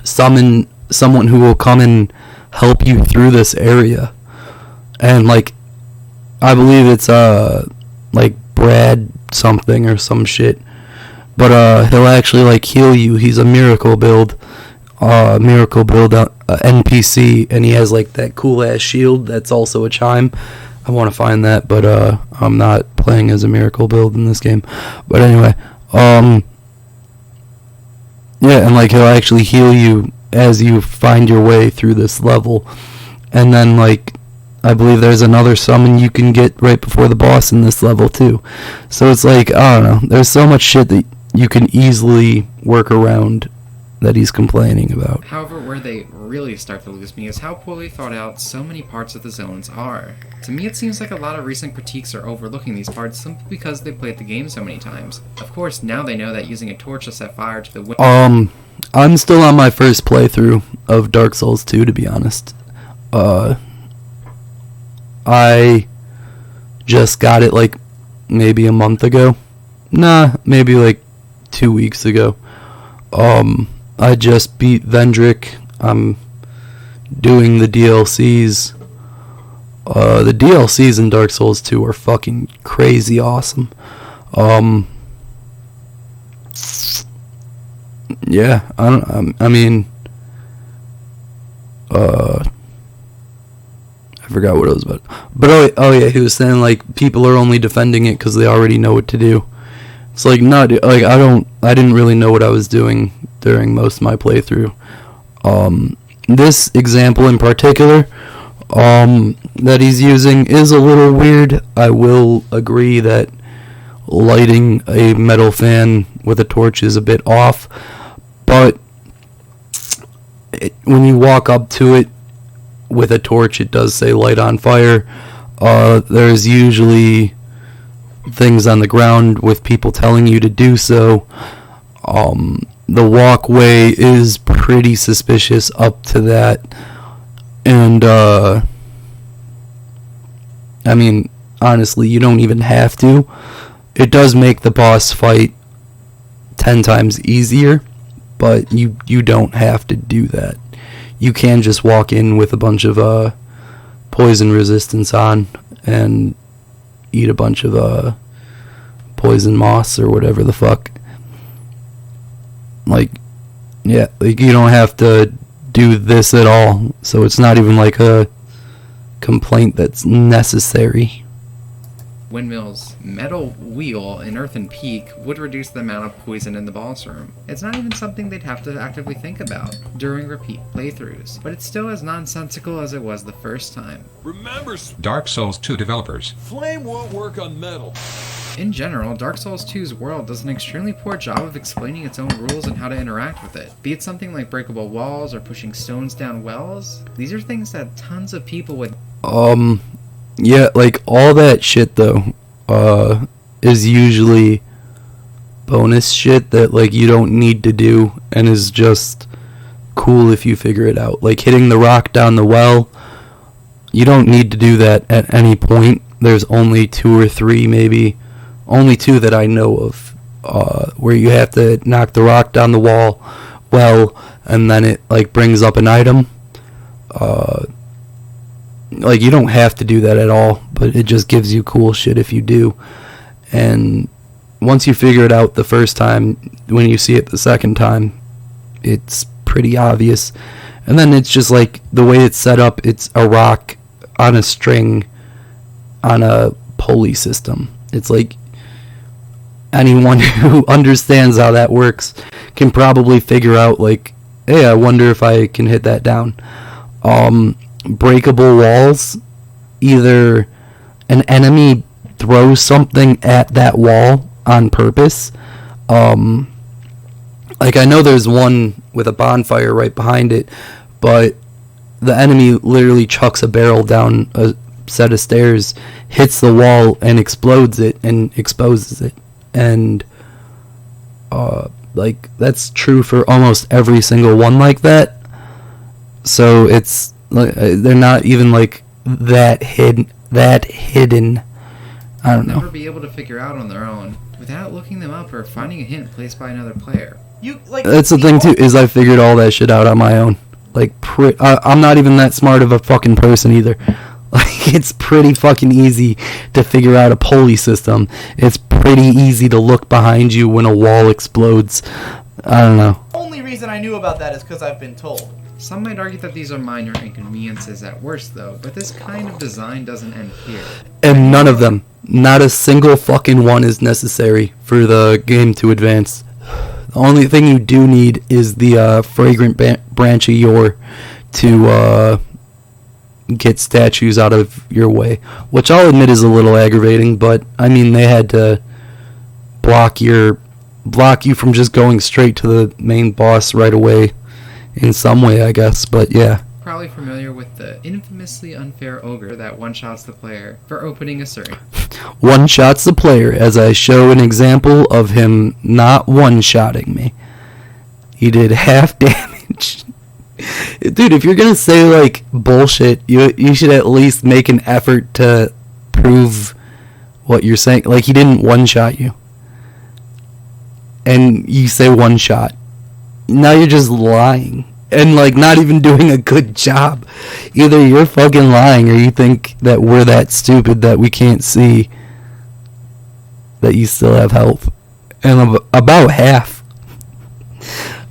summon someone who will come and help you through this area. And, like, I believe it's like Brad something or some shit, but he'll actually, like, heal you. He's a miracle build NPC, and he has, like, that cool ass shield that's also a chime. I want to find that, but I'm not playing as a miracle build in this game. But anyway, yeah, and, like, he'll actually heal you as you find your way through this level. And then, like, I believe there's another summon you can get right before the boss in this level too. So it's like, I don't know, there's so much shit that you can easily work around that he's complaining about. However, where they really start to lose me is how poorly thought out so many parts of the zones are. To me, it seems like a lot of recent critiques are overlooking these parts simply because they played the game so many times. Of course, now they know that using a torch to set fire to the window... I'm still on my first playthrough of Dark Souls 2, to be honest. I just got it, like, maybe a month ago. Nah, maybe, like, 2 weeks ago. I just beat Vendrick. I'm doing the DLCs. The DLCs in Dark Souls 2 are fucking crazy awesome. Yeah, I mean, I forgot what it was about. But oh yeah, he was saying, like, people are only defending it because they already know what to do. It's like, no, dude, like, I didn't really know what I was doing during most of my playthrough. This example in particular, that he's using is a little weird. I will agree that lighting a metal fan with a torch is a bit off, but when you walk up to it, with a torch it does say light on fire. There's usually things on the ground with people telling you to do so. The walkway is pretty suspicious up to that. And, I mean, honestly, you don't even have to. It does make the boss fight 10 times easier, but you don't have to do that. You can just walk in with a bunch of poison resistance on and eat a bunch of poison moss or whatever the fuck. Like, yeah, like you don't have to do this at all, so it's not even like a complaint that's necessary. Windmill's metal wheel in Earthen Peak would reduce the amount of poison in the boss room. It's not even something they'd have to actively think about during repeat playthroughs, but it's still as nonsensical as it was the first time. Remember, Dark Souls 2 developers. Flame won't work on metal. In general, Dark Souls 2's world does an extremely poor job of explaining its own rules and how to interact with it. Be it something like breakable walls or pushing stones down wells, these are things that tons of people would... Yeah, like, all that shit, though, is usually bonus shit that, like, you don't need to do and is just cool if you figure it out. Like, hitting the rock down the well, you don't need to do that at any point. There's only 2 or 3, maybe, only 2 that I know of, where you have to knock the rock down the well, and then it, like, brings up an item. Like, you don't have to do that at all, but it just gives you cool shit if you do. And once you figure it out the first time, when you see it the second time, it's pretty obvious. And then it's just like, the way it's set up, it's a rock on a string on a pulley system. It's like, anyone who understands how that works can probably figure out, like, hey, I wonder if I can hit that down. Breakable walls, either an enemy throws something at that wall on purpose. Like, I know there's one with a bonfire right behind it, but the enemy literally chucks a barrel down a set of stairs, hits the wall, and explodes it and exposes it. And like, that's true for almost every single one like that. So it's like, they're not even like that hidden. I don't know. Never be able to figure out on their own without looking them up or finding a hint placed by another player. That's the thing too, is I figured all that shit out on my own. Like, I'm not even that smart of a fucking person either. Like, it's pretty fucking easy to figure out a pulley system. It's pretty easy to look behind you when a wall explodes. I don't know. The only reason I knew about that is because I've been told. Some might argue that these are minor inconveniences at worst, though, but this kind of design doesn't end here. And none of them, not a single fucking one, is necessary for the game to advance. The only thing you do need is the fragrant branch of Youre to get statues out of your way, which I'll admit is a little aggravating, but I mean, they had to block you from just going straight to the main boss right away in some way, I guess. But yeah, Probably familiar with the infamously unfair ogre that one-shots the player for opening a certain... One-shots the player, as I show an example of him not one-shotting me. He did half damage. Dude, if you're gonna say, like, bullshit, you should at least make an effort to prove what you're saying. Like, he didn't one-shot you. And you say one-shot. Now you're just lying. And, like, not even doing a good job. Either you're fucking lying or you think that we're that stupid that we can't see that you still have health. And about half.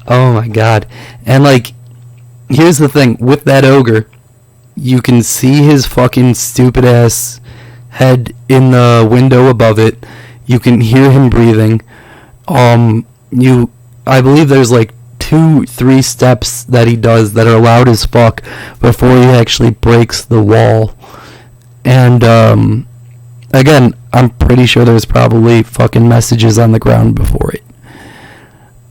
Oh my god. And, like, here's the thing. With that ogre, you can see his fucking stupid ass head in the window above it. You can hear him breathing. I believe there's, like, 2-3 steps that he does that are loud as fuck before he actually breaks the wall. And again, I'm pretty sure there's probably fucking messages on the ground before it.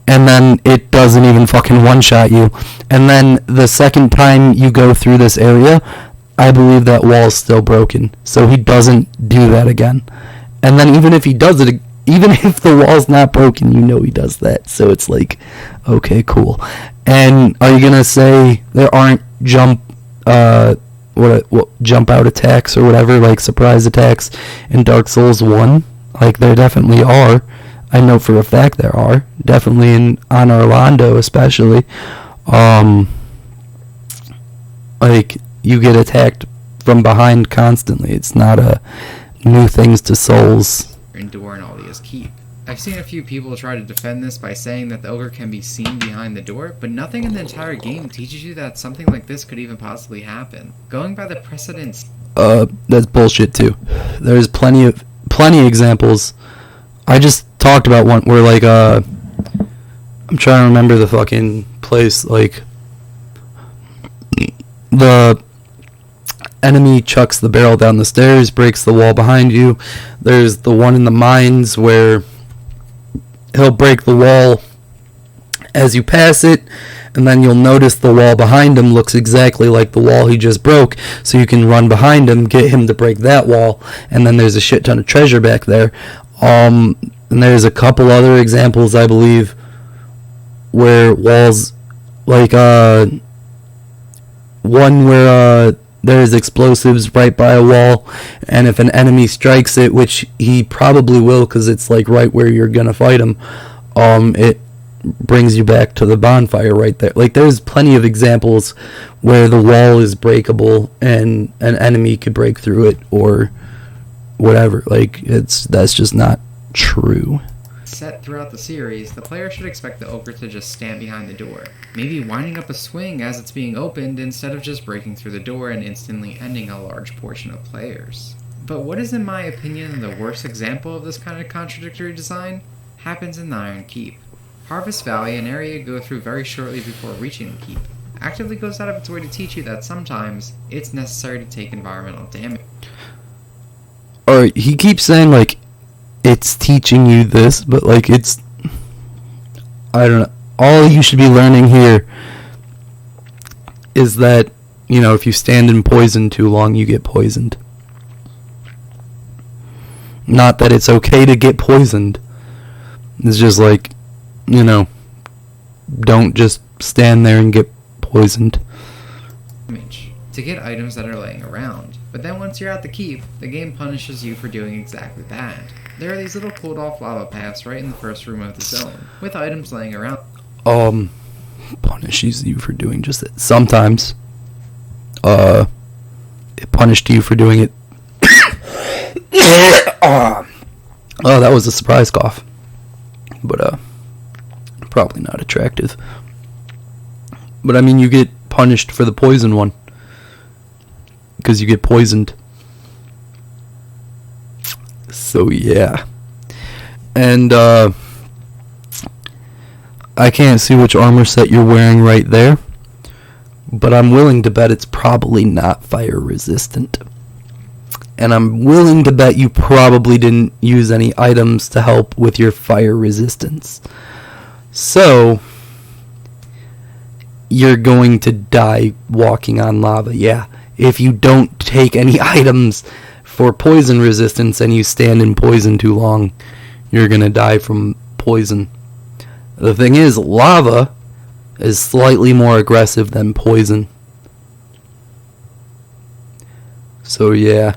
and then it doesn't even fucking one-shot you. And then the second time you go through this area, I believe that wall's still broken. So he doesn't do that again. And then even if he does it, even if the wall's not broken, you know he does that. So it's like, okay, cool. And are you gonna say there aren't jump out attacks or whatever, like surprise attacks in Dark Souls 1? Like, there definitely are. I know for a fact there are. Definitely on Orlando especially. Like, you get attacked from behind constantly. It's not a new things to Souls. Endure in Aldia's Keep. I've seen a few people try to defend this by saying that the ogre can be seen behind the door, but nothing in the entire game teaches you that something like this could even possibly happen. Going by the precedents... That's bullshit too. There's plenty of examples. I just talked about one where, like, I'm trying to remember the fucking place, like, the enemy chucks the barrel down the stairs, breaks the wall behind you. There's the one in the mines where he'll break the wall as you pass it, and then you'll notice the wall behind him looks exactly like the wall he just broke, so you can run behind him, get him to break that wall, and then there's a shit ton of treasure back there. And there's a couple other examples, I believe, where walls, like, one where there's explosives right by a wall, and if an enemy strikes it, which he probably will because it's like right where you're gonna fight him, it brings you back to the bonfire right there. Like, there's plenty of examples where the wall is breakable and an enemy could break through it or whatever. Like, that's just not true. Set throughout the series, the player should expect the ogre to just stand behind the door, maybe winding up a swing as it's being opened instead of just breaking through the door and instantly ending a large portion of players. But what is, in my opinion, the worst example of this kind of contradictory design happens in the Iron Keep. Harvest Valley, an area you go through very shortly before reaching the keep, actively goes out of its way to teach you that sometimes it's necessary to take environmental damage. Alright, he keeps saying, like, it's teaching you this, but, like, it's... I don't know. All you should be learning here is that, you know, if you stand in poison too long, you get poisoned. Not that it's okay to get poisoned. It's just like, you know, don't just stand there and get poisoned. To get items that are laying around. But then once you're at the keep, the game punishes you for doing exactly that. There are these little cooled off lava paths right in the first room of the zone, with items laying around. Punishes you for doing just that. Sometimes, it punished you for doing it. Oh, that was a surprise cough. But, probably not attractive. But, I mean, you get punished for the poison one. Because you get poisoned. So, yeah. And, I can't see which armor set you're wearing right there. But I'm willing to bet it's probably not fire resistant. And I'm willing to bet you probably didn't use any items to help with your fire resistance. So, you're going to die walking on lava, yeah. If you don't take any items for poison resistance and you stand in poison too long, you're going to die from poison. The thing is, lava is slightly more aggressive than poison. So, yeah.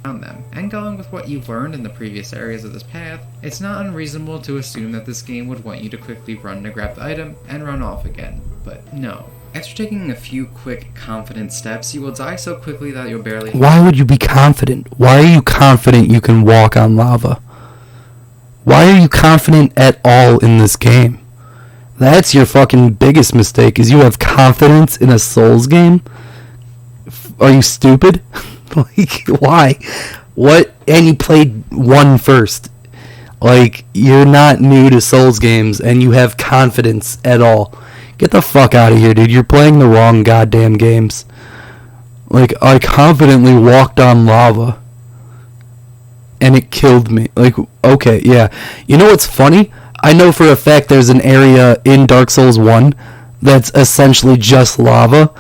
Them. And going with what you've learned in the previous areas of this path, it's not unreasonable to assume that this game would want you to quickly run to grab the item and run off again. But no. After taking a few quick, confident steps, you will die so quickly that you'll barely... Why would you be confident? Why are you confident you can walk on lava? Why are you confident at all in this game? That's your fucking biggest mistake, is you have confidence in a Souls game? Are you stupid? Like, why? What? And you played one first. Like, you're not new to Souls games, and you have confidence at all. Get the fuck out of here, dude. You're playing the wrong goddamn games. Like, I confidently walked on lava, and it killed me. Like, okay, yeah. You know what's funny? I know for a fact there's an area in Dark Souls 1 that's essentially just lava,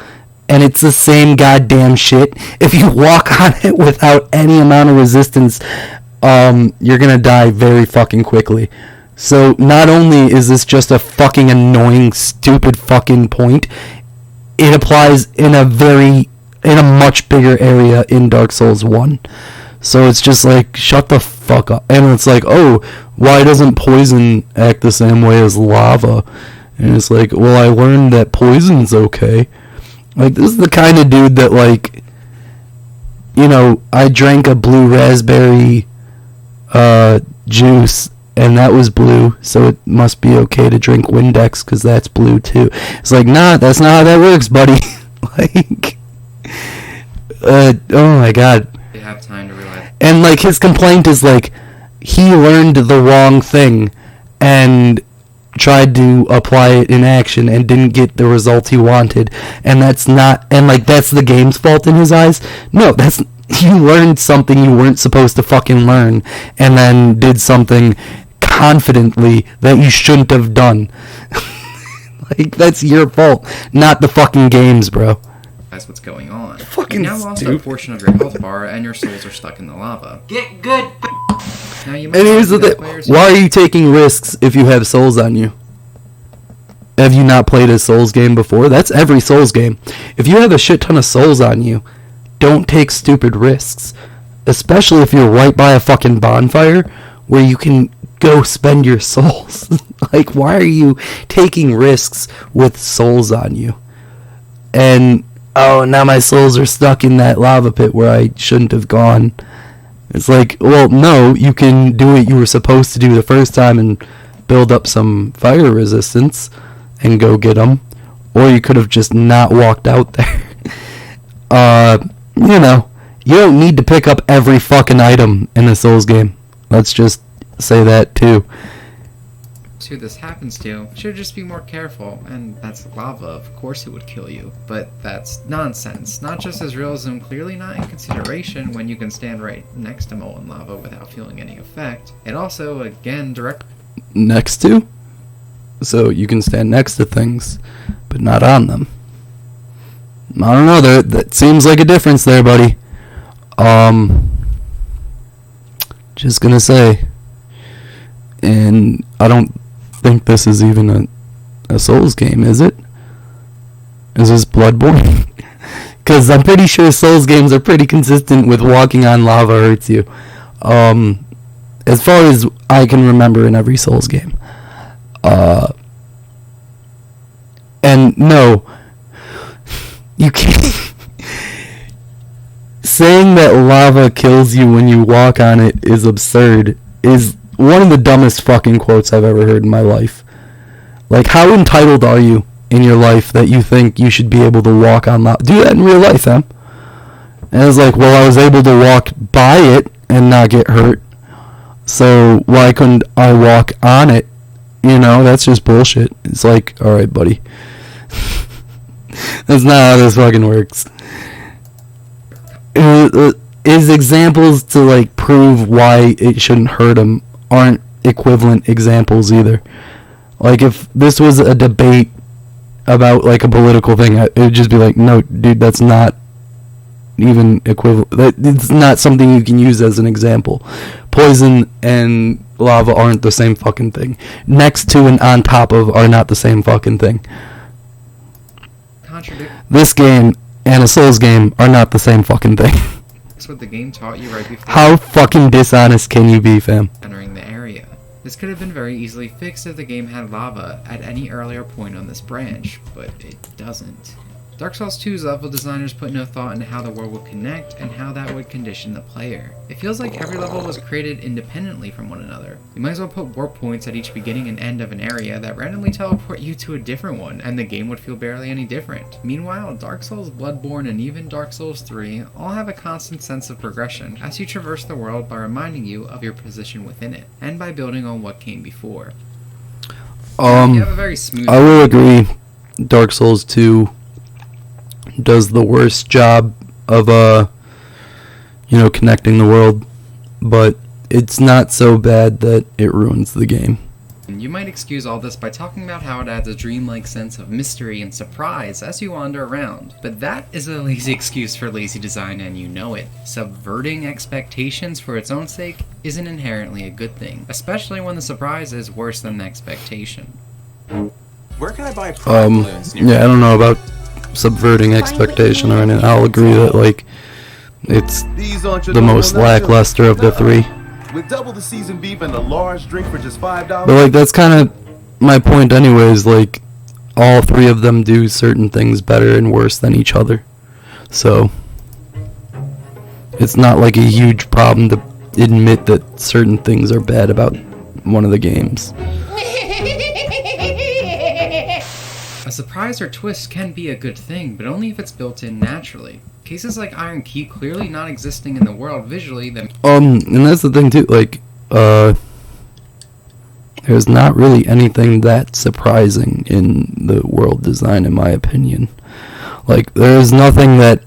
and it's the same goddamn shit. If you walk on it without any amount of resistance, you're gonna die very fucking quickly. So not only is this just a fucking annoying, stupid fucking point, it applies in a much bigger area in Dark Souls 1. So it's just like, shut the fuck up. And it's like, oh, why doesn't poison act the same way as lava? And it's like, well, I learned that poison's okay. Like, this is the kind of dude that, like, you know, I drank a blue raspberry juice, and that was blue, so it must be okay to drink Windex, because that's blue, too. It's like, nah, that's not how that works, buddy. Like, oh my god. They have time to realize. And, like, his complaint is, like, he learned the wrong thing, and tried to apply it in action and didn't get the result he wanted, and that's the game's fault in his eyes. No, you learned something you weren't supposed to fucking learn, and then did something confidently that you shouldn't have done. Like, that's your fault, not the fucking game's, bro. That's what's going on. Fucking you now lost a stupid. portion of your health bar, and your souls are stuck in the lava. Get good. Now you might And here's the argue that thing, players why are you taking risks if you have souls on you? Have you not played a Souls game before? That's every Souls game. If you have a shit ton of souls on you, don't take stupid risks. Especially if you're right by a fucking bonfire where you can go spend your souls. Like, why are you taking risks with souls on you? And, oh, now my souls are stuck in that lava pit where I shouldn't have gone. It's like, well, no, you can do what you were supposed to do the first time and build up some fire resistance and go get them. Or you could have just not walked out there. You know, you don't need to pick up every fucking item in a Souls game. Let's just say that, too. who this happens to should just be more careful, and that's lava, of course it would kill you. But that's nonsense. Not just as realism, clearly not in consideration when you can stand right next to molten lava without feeling any effect. It also, again, direct... Next to? So you can stand next to things, but not on them. I don't know, that seems like a difference there, buddy. Just gonna say, and I don't think this is even a Souls game, is it? Is this Bloodborne? Because I'm pretty sure Souls games are pretty consistent with walking on lava hurts you. As far as I can remember in every Souls game. And no, you can't. Saying that lava kills you when you walk on it is absurd. Is one of the dumbest fucking quotes I've ever heard in my life. Like, how entitled are you in your life that you think you should be able to walk on lava? Do that in real life, Em. And it's like, well, I was able to walk by it and not get hurt, so why couldn't I walk on it? You know, that's just bullshit. It's like, alright, buddy. That's not how this fucking works. His examples to, like, prove why it shouldn't hurt him aren't equivalent examples either. Like, if this was a debate about, like, a political thing, it would just be like, no, dude, that's not even equivalent. It's not something you can use as an example. Poison and lava aren't the same fucking thing. Next to and on top of are not the same fucking thing. This game and a Souls game are not the same fucking thing. That's what the game taught you right before How fucking dishonest can you be, fam? entering the area. This could have been very easily fixed if the game had lava at any earlier point on this branch, but it doesn't. Dark Souls 2's level designers put no thought into how the world would connect and how that would condition the player. It feels like every level was created independently from one another. You might as well put warp points at each beginning and end of an area that randomly teleport you to a different one, and the game would feel barely any different. Meanwhile, Dark Souls, Bloodborne, and even Dark Souls 3 all have a constant sense of progression as you traverse the world by reminding you of your position within it, and by building on what came before. You have a very smooth... I will agree, Dark Souls 2 does the worst job of connecting the world, but it's not so bad that it ruins the game. You might excuse all this by talking about how it adds a dreamlike sense of mystery and surprise as you wander around. But that is a lazy excuse for lazy design, and you know it. Subverting expectations for its own sake isn't inherently a good thing, especially when the surprise is worse than the expectation. Where can I buy prime balloons near? Yeah, I don't know about subverting expectation or anything. I'll agree that, like, it's the most lackluster of the three. With double the seasoned beef and a large drink for just $5. But, like, that's kind of my point anyways. Like, all three of them do certain things better and worse than each other. So, it's not like a huge problem to admit that certain things are bad about one of the games. A surprise or twist can be a good thing, but only if it's built in naturally. Cases like Iron Key clearly not existing in the world visually that And that's the thing too, like, there's not really anything that surprising in the world design, in my opinion. Like, there is nothing that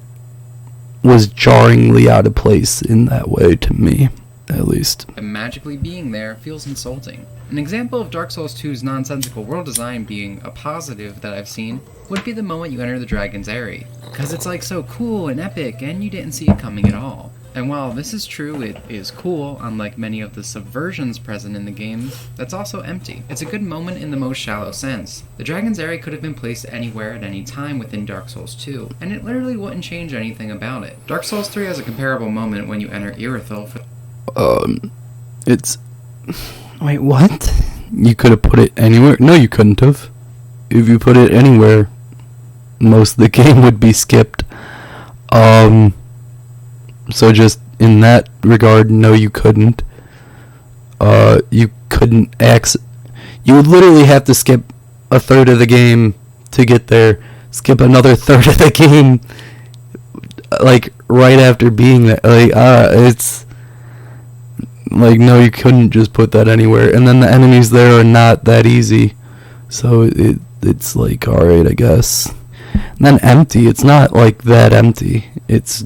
was jarringly out of place in that way to me, at least. magically being there feels insulting. An example of Dark Souls 2's nonsensical world design being a positive that I've seen would be the moment you enter the Dragon's Eyrie, because it's like so cool and epic and you didn't see it coming at all. And while this is true, it is cool, unlike many of the subversions present in the game, that's also empty. It's a good moment in the most shallow sense. The Dragon's Eyrie could have been placed anywhere at any time within Dark Souls 2, and it literally wouldn't change anything about it. Dark Souls 3 has a comparable moment when you enter Irithyll for It's... Wait, what? You could have put it anywhere? No, you couldn't have. If you put it anywhere, most of the game would be skipped. So just in that regard, no, you couldn't. You couldn't you would literally have to skip a third of the game to get there, skip another third of the game, like, right after being there. Like, it's... Like, no, you couldn't just put that anywhere. And then the enemies there are not that easy. So it's like, alright, I guess. And then empty, it's not like that empty. It's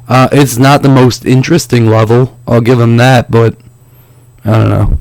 not the most interesting level, I'll give them that, but I don't know.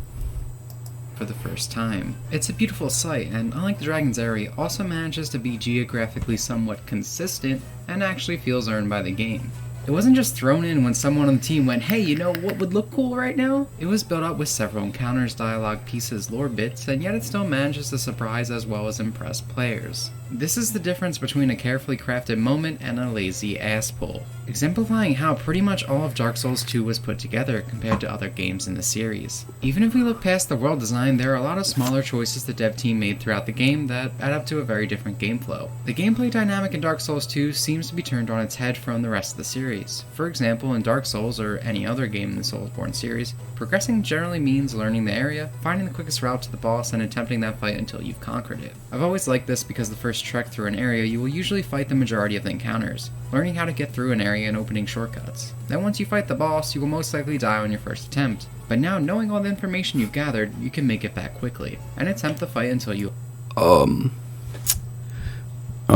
the first time. It's a beautiful sight, and unlike the Dragon's Eyrie, also manages to be geographically somewhat consistent and actually feels earned by the game. It wasn't just thrown in when someone on the team went, hey, you know what would look cool right now? It was built up with several encounters, dialogue pieces, lore bits, and yet it still manages to surprise as well as impress players. This is the difference between a carefully crafted moment and a lazy ass pull, exemplifying how pretty much all of Dark Souls 2 was put together compared to other games in the series. Even if we look past the world design, there are a lot of smaller choices the dev team made throughout the game that add up to a very different game flow. The gameplay dynamic in Dark Souls 2 seems to be turned on its head from the rest of the series. For example, in Dark Souls or any other game in the Soulsborne series, progressing generally means learning the area, finding the quickest route to the boss, and attempting that fight until you've conquered it. I've always liked this because the first trek through an area you will usually fight the majority of the encounters, learning how to get through an area and opening shortcuts. Then once you fight the boss, you will most likely die on your first attempt, but now knowing all the information you've gathered, you can make it back quickly, and attempt the fight until you... I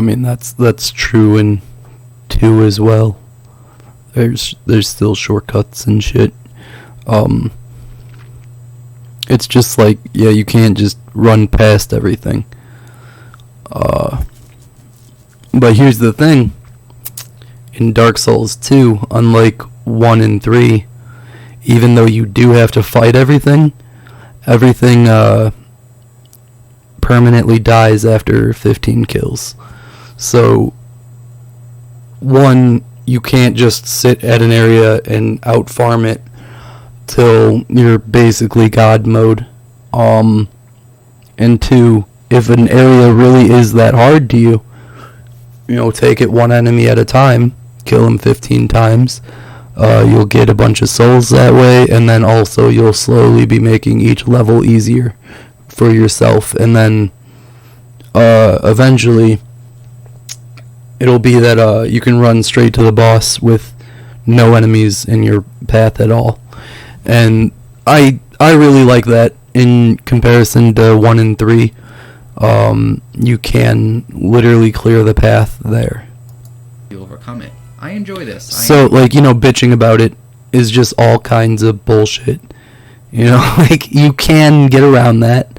mean, that's true in 2 as well. There's still shortcuts and shit. It's just like, yeah, you can't just run past everything. But here's the thing. In Dark Souls 2, unlike 1 and 3, even though you do have to fight everything permanently dies after 15 kills. So, 1, you can't just sit at an area and out-farm it till you're basically God mode. And 2, if an area really is that hard to you, take it one enemy at a time, kill him 15 times, you'll get a bunch of souls that way, and then also you'll slowly be making each level easier for yourself, and then eventually it'll be that you can run straight to the boss with no enemies in your path at all. And I really like that in comparison to 1 and 3. You can literally clear the path there. You overcome it. I enjoy this. So, bitching about it is just all kinds of bullshit. You know, like, you can get around that,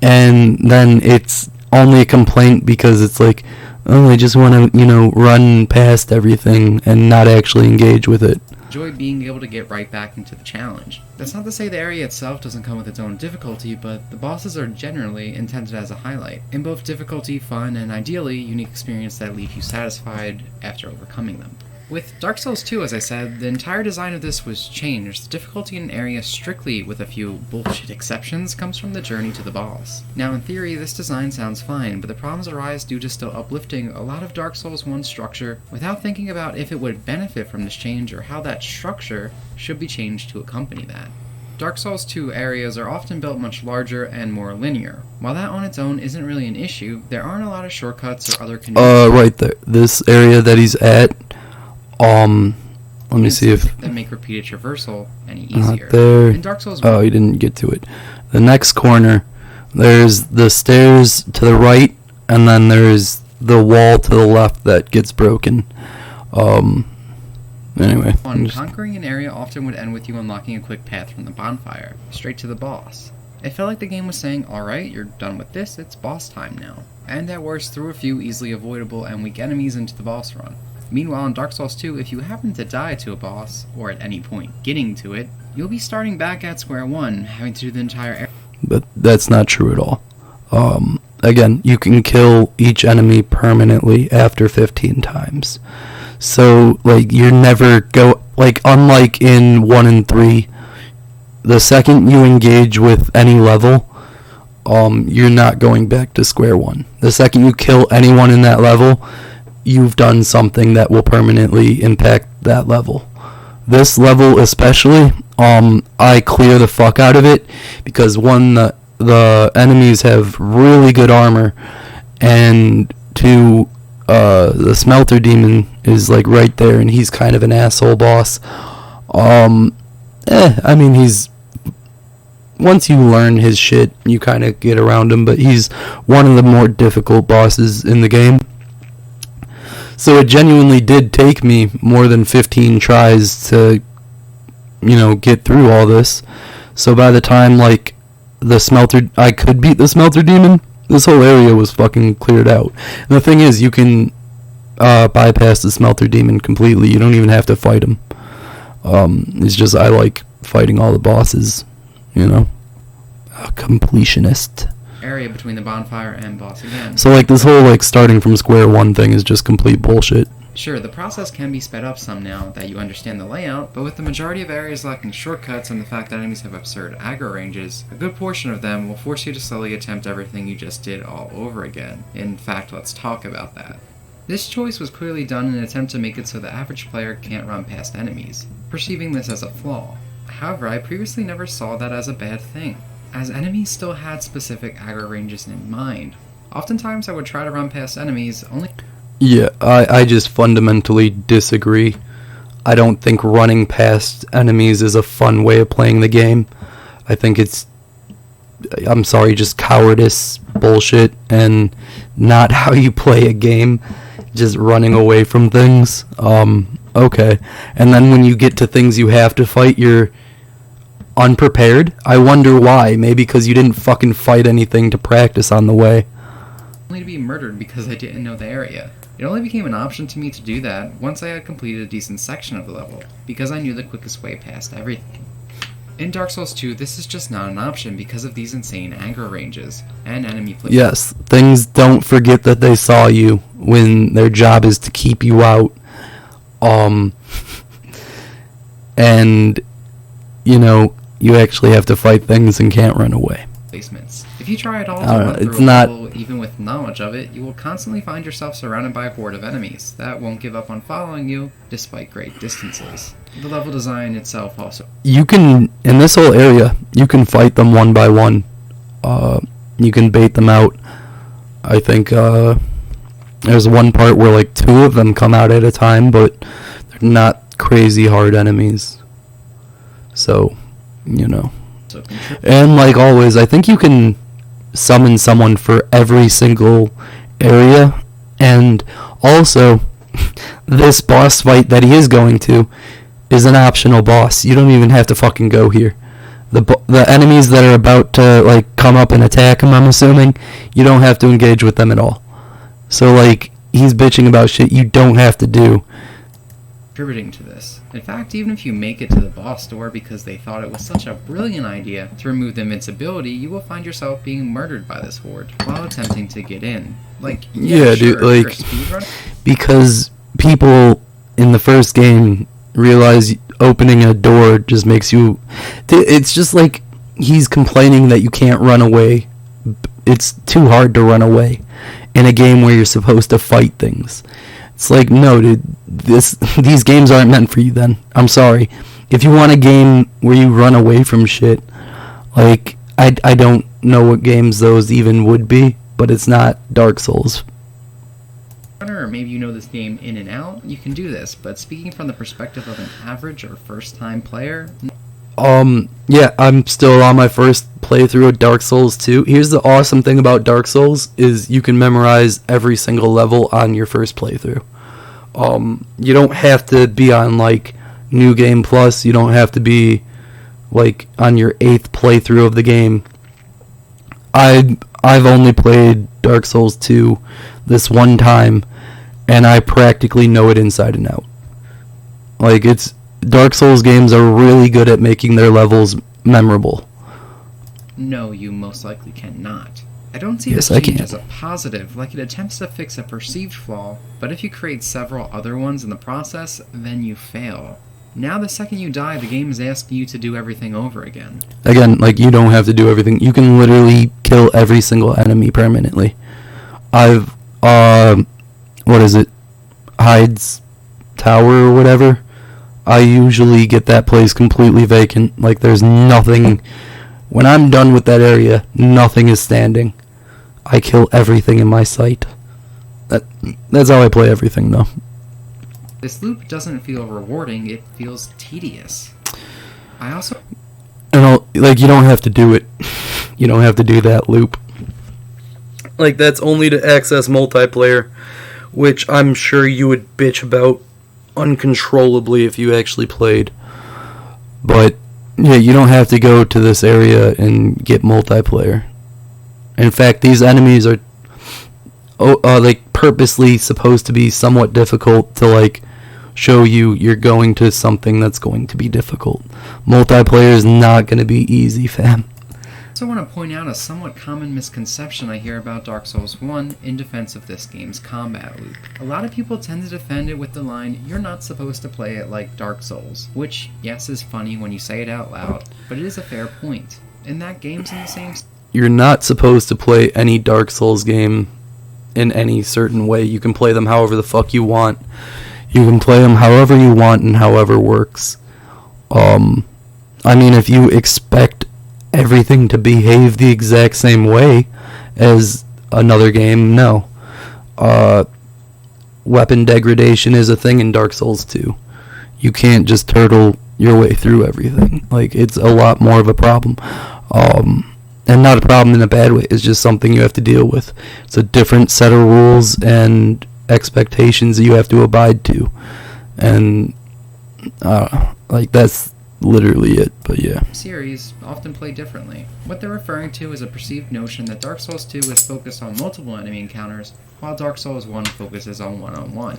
and then it's only a complaint because it's like, oh, I just want to, you know, run past everything and not actually engage with it. Enjoy being able to get right back into the challenge. That's not to say the area itself doesn't come with its own difficulty, but the bosses are generally intended as a highlight, in both difficulty, fun, and ideally, unique experience that leave you satisfied after overcoming them. With Dark Souls 2, as I said, the entire design of this was changed. The difficulty in an area, strictly with a few bullshit exceptions, comes from the journey to the boss. Now, in theory, this design sounds fine, but the problems arise due to still uplifting a lot of Dark Souls 1 structure without thinking about if it would benefit from this change or how that structure should be changed to accompany that. Dark Souls 2 areas are often built much larger and more linear. While that on its own isn't really an issue, there aren't a lot of shortcuts or other convenience. Right there. This area that he's at, let me see if... that make repeated traversal any easier. There. In Dark Souls 1, Oh, you didn't get to it. The next corner, there's the stairs to the right, and then there's the wall to the left that gets broken. Anyway. Conquering an area often would end with you unlocking a quick path from the bonfire, straight to the boss. It felt like the game was saying, alright, you're done with this, it's boss time now. And at worst, threw a few easily avoidable and weak enemies into the boss run. Meanwhile, in Dark Souls 2, if you happen to die to a boss, or at any point getting to it, you'll be starting back at square one, having to do the entire area. But that's not true at all. Again, you can kill each enemy permanently after 15 times. So, like, you're never unlike in 1 and 3, the second you engage with any level, you're not going back to square one. The second you kill anyone in that level, you've done something that will permanently impact that level. This level especially, I clear the fuck out of it because one, the enemies have really good armor, and two, the smelter demon is like right there, and he's kind of an asshole boss. I mean, he's, once you learn his shit, you kind of get around him, but he's one of the more difficult bosses in the game. So it genuinely did take me more than 15 tries to, you know, get through all this. So by the time, like, I could beat the smelter demon, this whole area was fucking cleared out. And the thing is, you can bypass the smelter demon completely. You don't even have to fight him. It's just, I like fighting all the bosses, you know. A completionist. Area between the bonfire and boss again. So, like, this whole, like, starting from square one thing is just complete bullshit. Sure, the process can be sped up some now that you understand the layout, but with the majority of areas lacking shortcuts and the fact that enemies have absurd aggro ranges, a good portion of them will force you to slowly attempt everything you just did all over again. In fact, let's talk about that. This choice was clearly done in an attempt to make it so the average player can't run past enemies, perceiving this as a flaw. However, I previously never saw that as a bad thing, as enemies still had specific aggro ranges in mind. Oftentimes I would try to run past enemies only... Yeah, I just fundamentally disagree. I don't think running past enemies is a fun way of playing the game. I think it's, I'm sorry, just cowardice bullshit and not how you play a game. Just running away from things. Okay. And then when you get to things you have to fight, you're unprepared. I wonder why. Maybe because you didn't fucking fight anything to practice on the way. Only to be murdered because I didn't know the area. It only became an option to me to do that once I had completed a decent section of the level, because I knew the quickest way past everything. In Dark Souls 2, this is just not an option because of these insane aggro ranges and enemy placement. Yes, things don't forget that they saw you when their job is to keep you out. And, you know, you actually have to fight things and can't run away. Placements. If you try at all to run through a level, even with knowledge of it, you will constantly find yourself surrounded by a horde of enemies that won't give up on following you, despite great distances. The level design itself also... You can, in this whole area, you can fight them one by one. You can bait them out. I think, there's one part where, like, 2 of them come out at a time, but they're not crazy hard enemies. So, you know. And like always, I think you can summon someone for every single area, and also this boss fight that he is going to is an optional boss. You don't even have to fucking go here. the enemies that are about to like come up and attack him, I'm assuming, you don't have to engage with them at all. So like he's bitching about shit you don't have to do. Contributing to this. In fact, even if you make it to the boss door because they thought it was such a brilliant idea to remove the invincibility, you will find yourself being murdered by this horde while attempting to get in. Like, yeah, sure, dude, like, because people in the first game realize opening a door just makes you... It's just like he's complaining that you can't run away. It's too hard to run away in a game where you're supposed to fight things. It's like, no, dude, these games aren't meant for you then. I'm sorry. If you want a game where you run away from shit, like, I don't know what games those even would be, but it's not Dark Souls. Or maybe you know this game in and out, you can do this, but speaking from the perspective of an average or first-time player... Yeah, I'm still on my first playthrough of Dark Souls 2. Here's the awesome thing about Dark Souls, is you can memorize every single level on your first playthrough. You don't have to be on, like, New Game Plus. You don't have to be, like, on your 8th playthrough of the game. I've only played Dark Souls 2 this one time, and I practically know it inside and out. Like, Dark Souls games are really good at making their levels memorable. No, you most likely cannot. I don't see Yes, this I change can. as a positive, like it attempts to fix a perceived flaw, but if you create several other ones in the process, then you fail. Now the second you die, the game is asking you to do everything over again. Again, like, you don't have to do everything. You can literally kill every single enemy permanently. What is it? Hyde's Tower or whatever? I usually get that place completely vacant. Like, there's nothing... When I'm done with that area, nothing is standing. I kill everything in my sight. That's how I play everything, though. This loop doesn't feel rewarding, it feels tedious. I also... And you don't have to do it. You don't have to do that loop. Like, that's only to access multiplayer, which I'm sure you would bitch about uncontrollably if you actually played. But yeah, you don't have to go to this area and get multiplayer. In fact, these enemies are like purposely supposed to be somewhat difficult to like show you're going to something that's going to be difficult. Multiplayer is not going to be easy, fam. I also want to point out a somewhat common misconception I hear about Dark Souls 1 in defense of this game's combat loop. A lot of people tend to defend it with the line, "You're not supposed to play it like Dark Souls," which, yes, is funny when you say it out loud, but it is a fair point. In that game's in the same... You're not supposed to play any Dark Souls game in any certain way. You can play them however the fuck you want. You can play them however you want and however works. I mean, if you expect everything to behave the exact same way as another game, no. Weapon degradation is a thing in Dark Souls 2. You can't just turtle your way through everything. Like, it's a lot more of a problem. And not a problem in a bad way. It's just something you have to deal with. It's a different set of rules and expectations that you have to abide to. And, like, that's literally it, but yeah. Series often play differently. What they're referring to is a perceived notion that Dark Souls 2 is focused on multiple enemy encounters, while Dark Souls 1 focuses on one-on-one.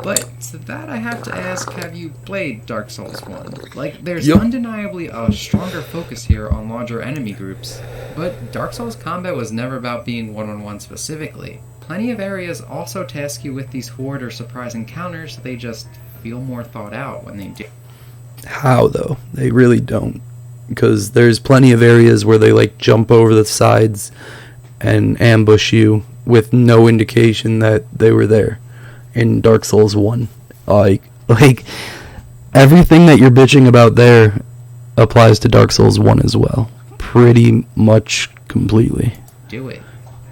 But to that I have to ask, have you played Dark Souls 1? Like, there's undeniably a stronger focus here on larger enemy groups, but Dark Souls combat was never about being one-on-one specifically. Plenty of areas also task you with these horde or surprise encounters, they just feel more thought out when they do. How, though? They really don't. Because there's plenty of areas where they, like, jump over the sides and ambush you with no indication that they were there in Dark Souls 1. Like, everything that you're bitching about there applies to Dark Souls 1 as well. Pretty much completely. Do it.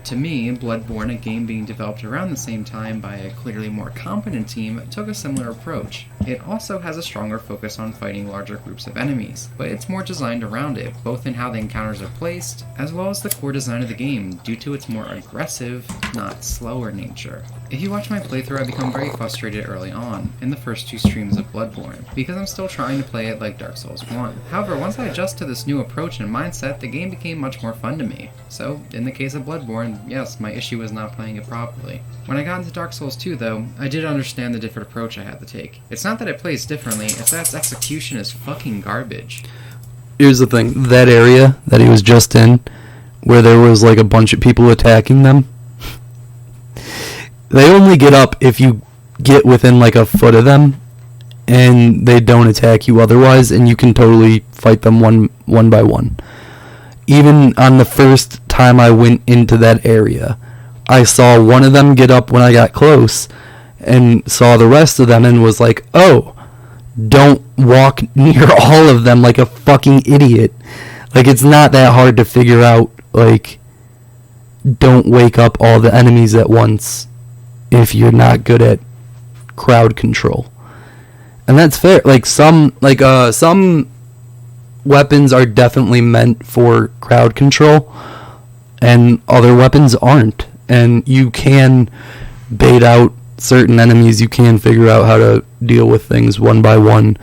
To me, Bloodborne, a game being developed around the same time by a clearly more competent team, took a similar approach. It also has a stronger focus on fighting larger groups of enemies, but it's more designed around it, both in how the encounters are placed, as well as the core design of the game, due to its more aggressive, not slower nature. If you watch my playthrough, I become very frustrated early on, in the first 2 streams of Bloodborne, because I'm still trying to play it like Dark Souls 1. However, once I adjust to this new approach and mindset, the game became much more fun to me. So, in the case of Bloodborne, yes, my issue was not playing it properly. When I got into Dark Souls 2, though, I did understand the different approach I had to take. It's not that it plays differently, it's that its execution is fucking garbage. Here's the thing, that area that he was just in, where there was like a bunch of people attacking them, they only get up if you get within like a foot of them, and they don't attack you otherwise, and you can totally fight them one by one. Even on the first time I went into that area, I saw one of them get up when I got close, and saw the rest of them and was like, oh, don't walk near all of them like a fucking idiot. Like, it's not that hard to figure out, like, don't wake up all the enemies at once if you're not good at crowd control. And that's fair. Like, some weapons are definitely meant for crowd control, and other weapons aren't. And you can bait out certain enemies. You can figure out how to deal with things one by one.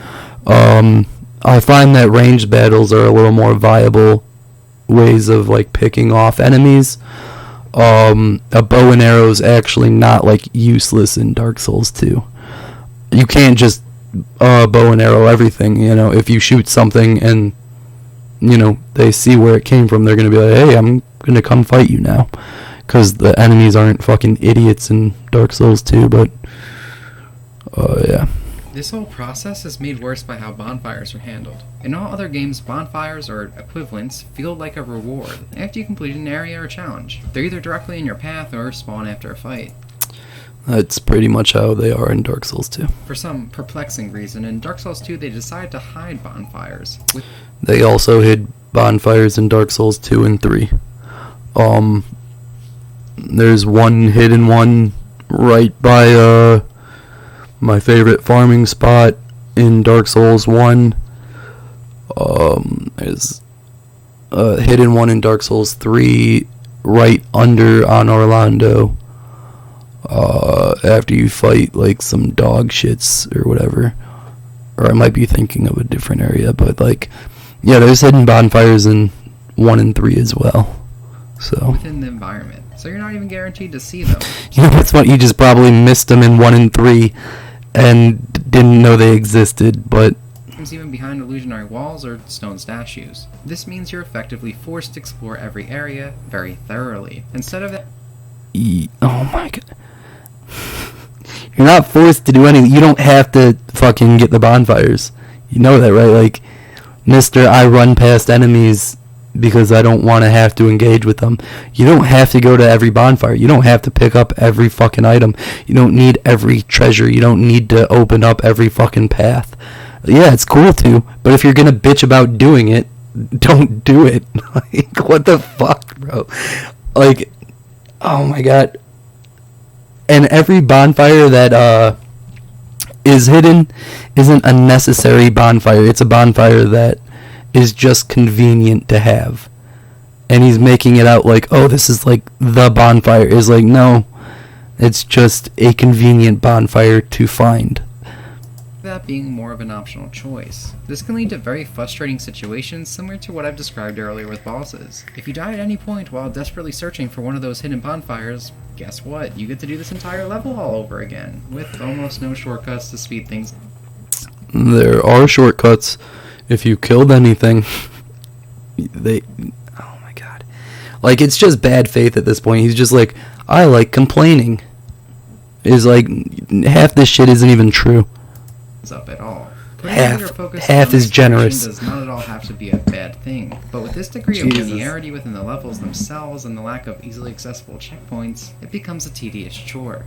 I find that ranged battles are a little more viable ways of like picking off enemies. A bow and arrow is actually not like useless in Dark Souls 2. You can't just bow and arrow everything. You know, if you shoot something and you know they see where it came from, they're gonna be like, hey, I'm gonna come fight you now, because the enemies aren't fucking idiots in Dark Souls 2. But yeah. This whole process is made worse by how bonfires are handled. In all other games, bonfires, or equivalents, feel like a reward after you complete an area or challenge. They're either directly in your path or spawn after a fight. That's pretty much how they are in Dark Souls 2. For some perplexing reason, in Dark Souls 2 they decided to hide bonfires. They also hid bonfires in Dark Souls 2 and 3. There's one hidden one right by my favorite farming spot in Dark Souls 1. There's a hidden one in Dark Souls 3 right under on Orlando. After you fight like some dog shits or whatever. Or I might be thinking of a different area, but like, yeah, there's hidden bonfires in 1 and 3 as well. So within the environment, so you're not even guaranteed to see them. You know what's what? You just probably missed them in 1 and 3 and didn't know they existed, but even behind illusionary walls or stone statues. This means you're effectively forced to explore every area very thoroughly. Instead of oh my god. You're not forced to do anything. You don't have to fucking get the bonfires. You know that, right? Like, Mr. I run past enemies because I don't want to have to engage with them. You don't have to go to every bonfire. You don't have to pick up every fucking item. You don't need every treasure. You don't need to open up every fucking path. Yeah, it's cool to, but if you're gonna bitch about doing it, don't do it. Like, what the fuck, bro? Like, oh my god. And every bonfire that is hidden isn't a necessary bonfire. It's a bonfire that is just convenient to have. And he's making it out like, oh, this is like the bonfire. Is like, no, it's just a convenient bonfire to find. That being more of an optional choice. This can lead to very frustrating situations similar to what I've described earlier with bosses. If you die at any point while desperately searching for one of those hidden bonfires, guess what? You get to do this entire level all over again, with almost no shortcuts to speed things. There are shortcuts. If you killed anything, oh my god. Like, it's just bad faith at this point. He's just like, I like complaining. Is like, half this shit isn't even true. Up at all. Half is generous. Does not at all have to be a bad thing, but with this degree of linearity within the levels themselves and the lack of easily accessible checkpoints, it becomes a tedious chore.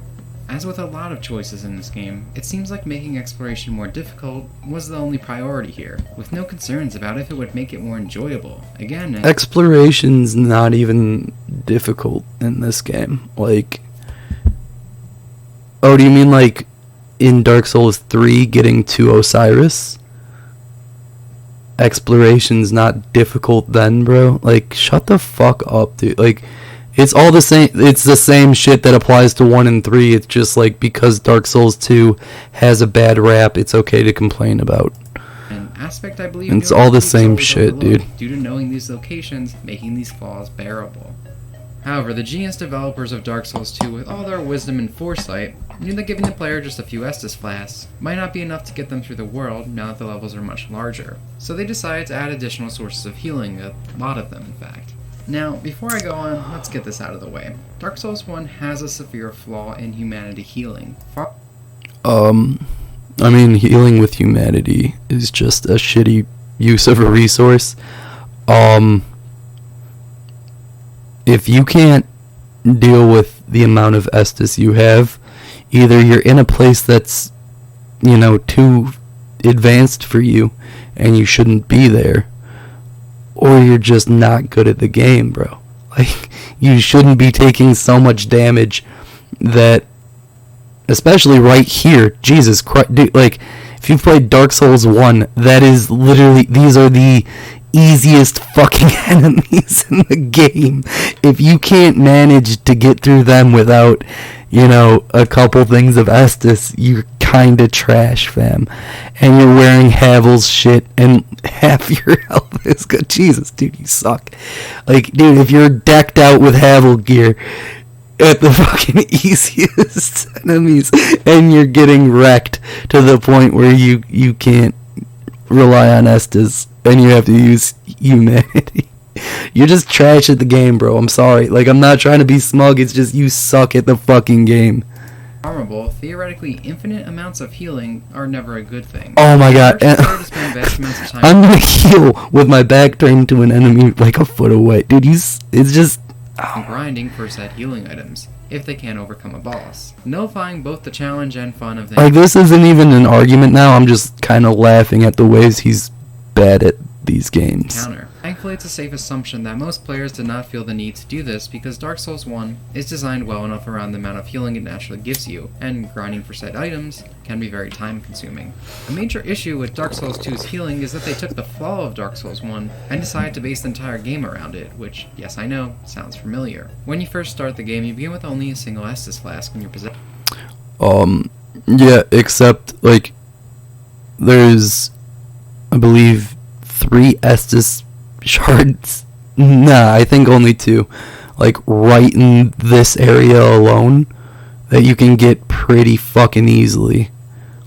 As with a lot of choices in this game, it seems like making exploration more difficult was the only priority here, with no concerns about if it would make it more enjoyable. Again, Exploration's not even difficult in this game. Like, oh, do you mean like in Dark Souls 3 getting to Osiris? Exploration's not difficult then, bro? Like, shut the fuck up, dude. Like, it's all the same. It's the same shit that applies to 1 and 3. It's just like because Dark Souls 2 has a bad rap, it's okay to complain about. an aspect I believe It's Youre all the keeps same always shit, overlooked dude. Due to knowing these locations, making these flaws bearable. However, the genius developers of Dark Souls 2, with all their wisdom and foresight, knew that giving the player just a few Estus flasks might not be enough to get them through the world now that the levels are much larger. So they decided to add additional sources of healing, a lot of them in fact. Now, before I go on, let's get this out of the way. Dark Souls 1 has a severe flaw in humanity healing. I mean, healing with humanity is just a shitty use of a resource. If you can't deal with the amount of Estus you have, either you're in a place that's, you know, too advanced for you and you shouldn't be there, or you're just not good at the game, bro. Like, you shouldn't be taking so much damage that, especially right here, Jesus Christ, dude, like, if you've played Dark Souls 1, that is literally, these are the easiest fucking enemies in the game. If you can't manage to get through them without, you know, a couple things of Estus, you're kinda trash, fam. And you're wearing Havel's shit, and half your health is good. Jesus, dude, you suck. Like, dude, if you're decked out with Havel gear at the fucking easiest enemies, and you're getting wrecked to the point where you can't rely on Estus, and you have to use humanity. You're just trash at the game, bro. I'm sorry. Like, I'm not trying to be smug. It's just you suck at the fucking game. Farmable, theoretically infinite amounts of healing are never a good thing. Oh my god. First, it's better to spend vast amounts of time I'm gonna heal with my back turned to an enemy like a foot away. Dude, it's just... grinding for said healing items, if they can't overcome a boss, nullifying both the challenge and fun of the Like, this isn't even an argument now. I'm just kind of laughing at the ways he's bad at these games. encounter. Thankfully, it's a safe assumption that most players did not feel the need to do this because Dark Souls 1 is designed well enough around the amount of healing it naturally gives you, and grinding for said items can be very time consuming. A major issue with Dark Souls 2's healing is that they took the flaw of Dark Souls 1 and decided to base the entire game around it, which, yes I know, sounds familiar. When you first start the game, you begin with only a single Estus flask in your possession. Yeah, except, like, there's, I believe, 3 Estus shards. Nah, I think only 2. Like, right in this area alone, that you can get pretty fucking easily.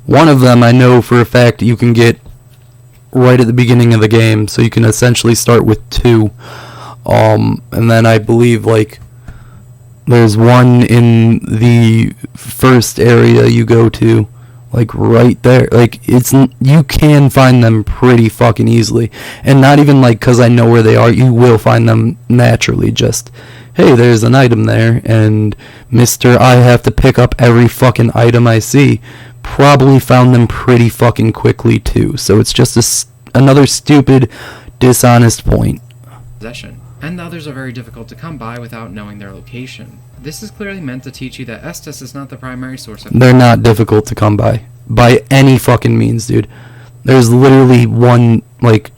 One of them I know for a fact you can get right at the beginning of the game, so you can essentially start with 2. And then I believe, like, there's one in the first area you go to, like, right there. Like, you can find them pretty fucking easily. And not even, like, because I know where they are. You will find them naturally. Just, hey, there's an item there, and Mr. I have to pick up every fucking item I see probably found them pretty fucking quickly, too. So it's just another stupid, dishonest point. And the others are very difficult to come by without knowing their location. This is clearly meant to teach you that Estus is not the primary source of... They're not difficult to come by any fucking means, dude. There's literally one, like,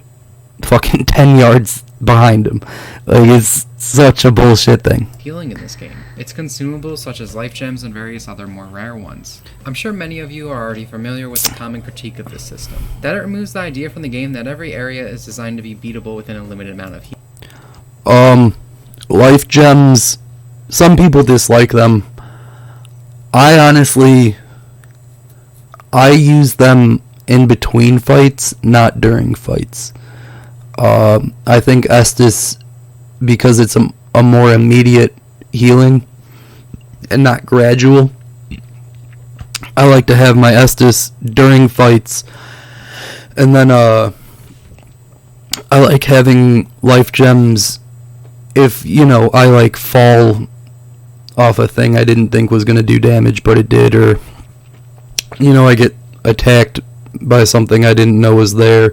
fucking 10 yards behind him. Like, it's such a bullshit thing. Healing in this game. It's consumables such as life gems and various other more rare ones. I'm sure many of you are already familiar with the common critique of this system, that it removes the idea from the game that every area is designed to be beatable within a limited amount of healing. Life gems, some people dislike them. I use them in between fights, not during fights. I think Estus, because it's a more immediate healing and not gradual, I like to have my Estus during fights, and then I like having life gems if, you know, I, like, fall off a thing I didn't think was going to do damage, but it did, or, you know, I get attacked by something I didn't know was there,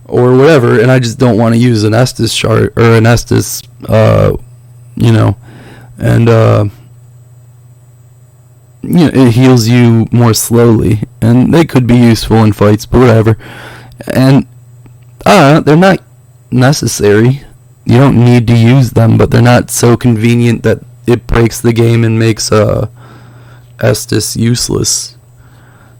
or whatever, and I just don't want to use an Estus chart, or an Estus, you know, and, you know, it heals you more slowly, and they could be useful in fights, but whatever, and, they're not necessary. You don't need to use them, but they're not so convenient that it breaks the game and makes Estus useless.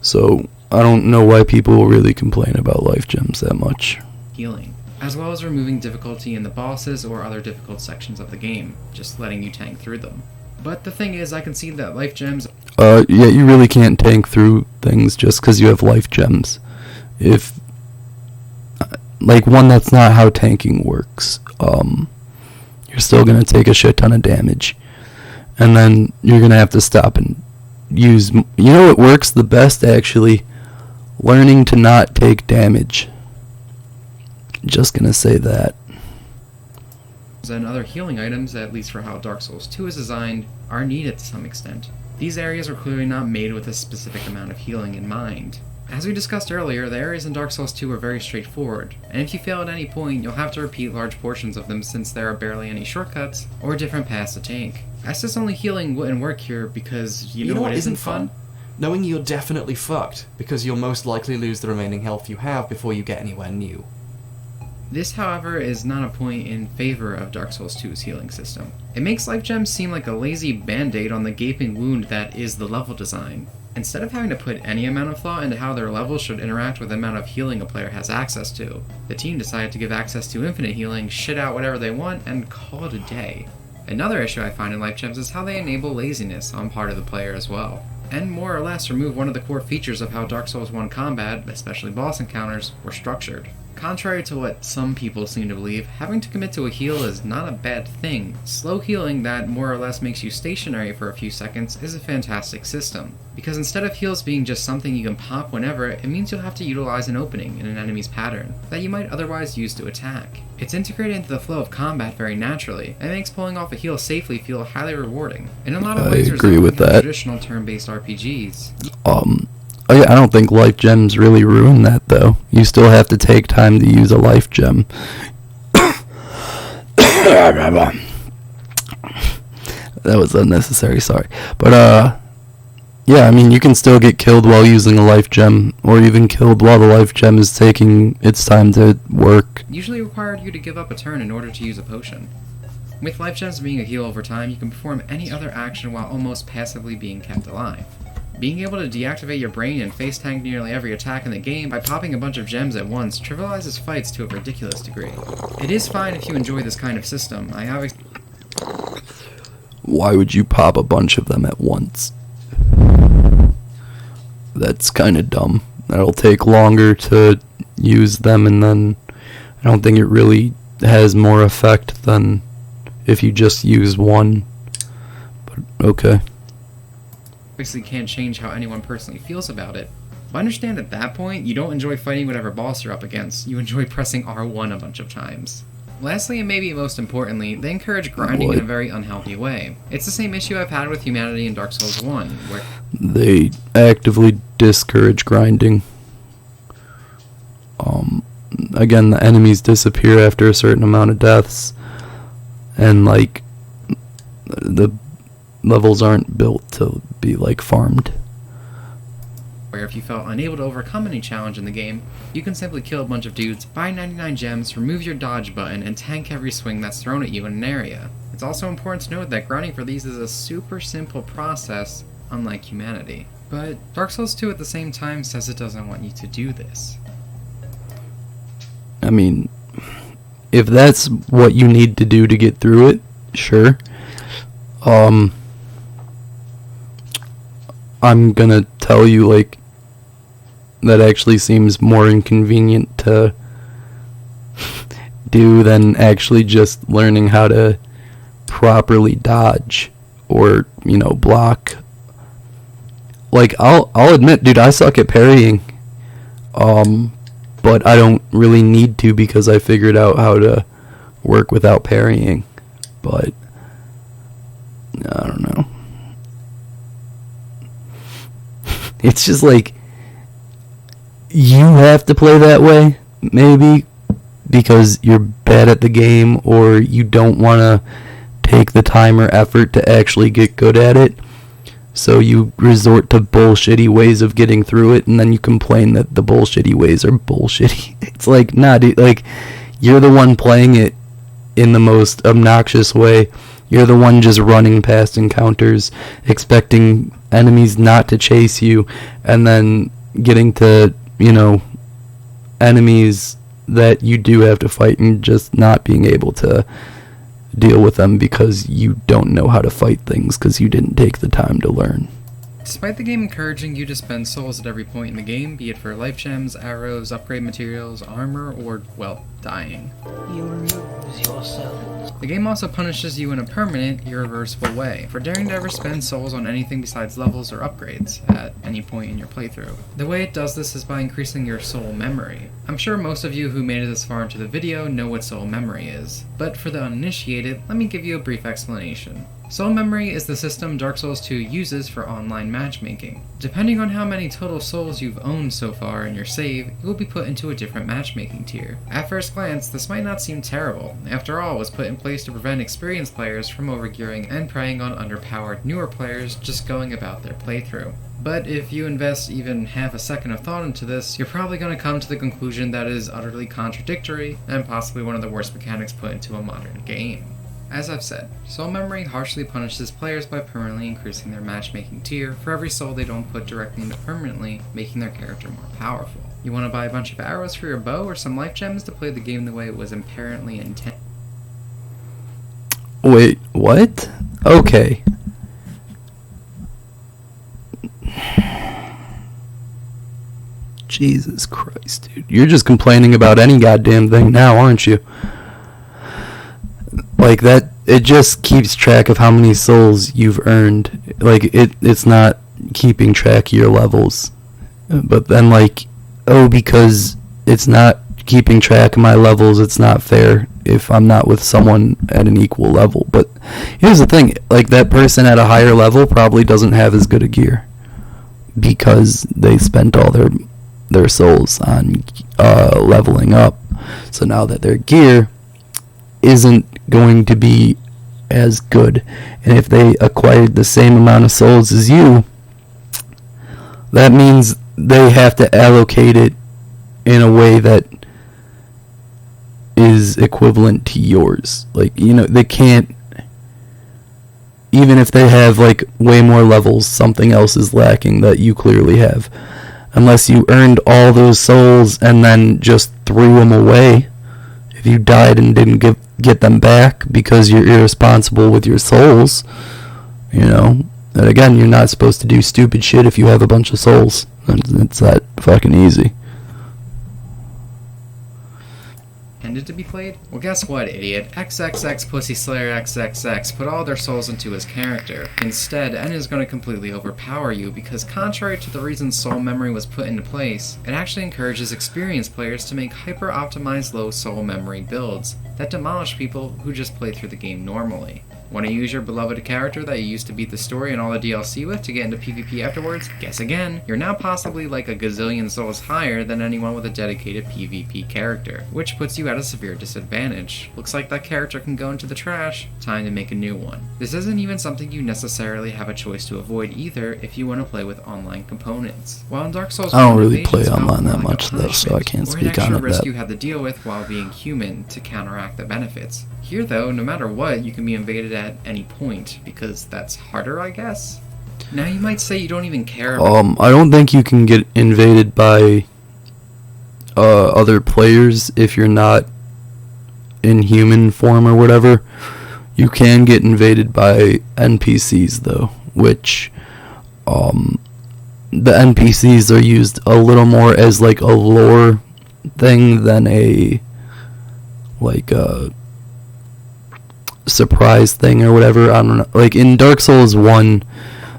So I don't know why people really complain about life gems that much. Healing, as well as removing difficulty in the bosses or other difficult sections of the game, just letting you tank through them. But the thing is, I can see that life gems... Yeah, you really can't tank through things just because you have life gems. If... Like, one, that's not how tanking works. You're still going to take a shit ton of damage. And then you're going to have to stop and use... You know what works the best, actually? Learning to not take damage. Just going to say that. And other healing items, at least for how Dark Souls 2 is designed, are needed to some extent. These areas are clearly not made with a specific amount of healing in mind. As we discussed earlier, the areas in Dark Souls 2 are very straightforward, and if you fail at any point, you'll have to repeat large portions of them since there are barely any shortcuts or different paths to take. Estus only healing wouldn't work here because you know what isn't fun? Knowing you're definitely fucked, because you'll most likely lose the remaining health you have before you get anywhere new. This, however, is not a point in favor of Dark Souls 2's healing system. It makes life gems seem like a lazy band-aid on the gaping wound that is the level design. Instead of having to put any amount of thought into how their levels should interact with the amount of healing a player has access to, the team decided to give access to infinite healing, shit out whatever they want, and call it a day. Another issue I find in life gems is how they enable laziness on part of the player as well, and more or less remove one of the core features of how Dark Souls 1 combat, especially boss encounters, were structured. Contrary to what some people seem to believe, having to commit to a heal is not a bad thing. Slow healing that more or less makes you stationary for a few seconds is a fantastic system, because instead of heals being just something you can pop whenever, it means you'll have to utilize an opening in an enemy's pattern that you might otherwise use to attack. It's integrated into the flow of combat very naturally, and makes pulling off a heal safely feel highly rewarding. In a lot of ways, agree with that. Traditional turn-based RPGs. I don't think life gems really ruin that, though. You still have to take time to use a life gem. That was unnecessary, sorry. But, yeah, I mean, you can still get killed while using a life gem, or even killed while the life gem is taking its time to work. Usually required you to give up a turn in order to use a potion. With life gems being a heal over time, you can perform any other action while almost passively being kept alive. Being able to deactivate your brain and face tank nearly every attack in the game by popping a bunch of gems at once trivializes fights to a ridiculous degree. It is fine if you enjoy this kind of system. Why would you pop a bunch of them at once? That's kind of dumb. That'll take longer to use them, and then I don't think it really has more effect than if you just use one. But okay. Obviously can't change how anyone personally feels about it, but understand at that point, you don't enjoy fighting whatever boss you're up against, you enjoy pressing R1 a bunch of times. Lastly, and maybe most importantly, they encourage grinding in a very unhealthy way. It's the same issue I've had with humanity in Dark Souls 1, where they actively discourage grinding. Again, the enemies disappear after a certain amount of deaths, and like the levels aren't built to be like farmed. Where if you felt unable to overcome any challenge in the game, you can simply kill a bunch of dudes, buy 99 gems, remove your dodge button, and tank every swing that's thrown at you in an area. It's also important to note that grinding for these is a super simple process, unlike humanity. But Dark Souls 2 at the same time says it doesn't want you to do this. I mean, if that's what you need to do to get through it, sure. I'm gonna tell you, like, that actually seems more inconvenient to do than actually just learning how to properly dodge or, you know, block. Like, I'll admit, dude, I suck at parrying. But I don't really need to because I figured out how to work without parrying. But I don't know. It's just like, you have to play that way, maybe, because you're bad at the game or you don't want to take the time or effort to actually get good at it. So you resort to bullshitty ways of getting through it, and then you complain that the bullshitty ways are bullshitty. It's like, nah, dude, like, you're the one playing it in the most obnoxious way. You're the one just running past encounters, expecting enemies not to chase you, and then getting to, enemies that you do have to fight and just not being able to deal with them because you don't know how to fight things because you didn't take the time to learn. Despite the game encouraging you to spend souls at every point in the game, be it for life gems, arrows, upgrade materials, armor, or, well, dying. You lose yourself. The game also punishes you in a permanent, irreversible way for daring to ever spend souls on anything besides levels or upgrades at any point in your playthrough. The way it does this is by increasing your soul memory. I'm sure most of you who made it this far into the video know what soul memory is, but for the uninitiated, let me give you a brief explanation. Soul memory is the system Dark Souls 2 uses for online matchmaking. Depending on how many total souls you've owned so far in your save, you will be put into a different matchmaking tier. At first glance, this might not seem terrible. After all, it was put in place to prevent experienced players from overgearing and preying on underpowered newer players just going about their playthrough. But if you invest even half a second of thought into this, you're probably going to come to the conclusion that it is utterly contradictory and possibly one of the worst mechanics put into a modern game. As I've said, soul memory harshly punishes players by permanently increasing their matchmaking tier for every soul they don't put directly into permanently, making their character more powerful. You want to buy a bunch of arrows for your bow or some life gems to play the game the way it was inherently intended? Wait, what? Okay. Jesus Christ, dude. You're just complaining about any goddamn thing now, aren't you? Like, that, it just keeps track of how many souls you've earned. Like, it's not keeping track of your levels. But then, like, because it's not keeping track of my levels, it's not fair if I'm not with someone at an equal level. But here's the thing, like, that person at a higher level probably doesn't have as good a gear because they spent all their souls on leveling up. So now that their gear isn't going to be as good, and if they acquired the same amount of souls as you, that means they have to allocate it in a way that is equivalent to yours. Like, they can't, even if they have like way more levels, something else is lacking that you clearly have, unless you earned all those souls and then just threw them away. If you died and didn't get them back because you're irresponsible with your souls, and again, you're not supposed to do stupid shit if you have a bunch of souls. It's that fucking easy. Intended to be played? Well, guess what, idiot? XXX Pussy Slayer XXX put all their souls into his character. Instead, N is going to completely overpower you because contrary to the reason soul memory was put into place, it actually encourages experienced players to make hyper-optimized low soul memory builds that demolish people who just play through the game normally. Want to use your beloved character that you used to beat the story and all the DLC with to get into PvP afterwards? Guess again. You're now possibly like a gazillion souls higher than anyone with a dedicated PvP character, which puts you at a severe disadvantage. Looks like that character can go into the trash. Time to make a new one. This isn't even something you necessarily have a choice to avoid either if you want to play with online components. While in Dark Souls, I don't really play online that much though, so I can't speak on it. Or an extra risk you had to deal with while being human to counteract the benefits. Here though, no matter what, you can be invaded at any point, because that's harder, I guess? Now you might say you don't even care about... I don't think you can get invaded by other players if you're not in human form or whatever. You can get invaded by NPCs though, which the NPCs are used a little more as like a lore thing than a surprise thing or whatever. I don't know. Like in Dark Souls 1,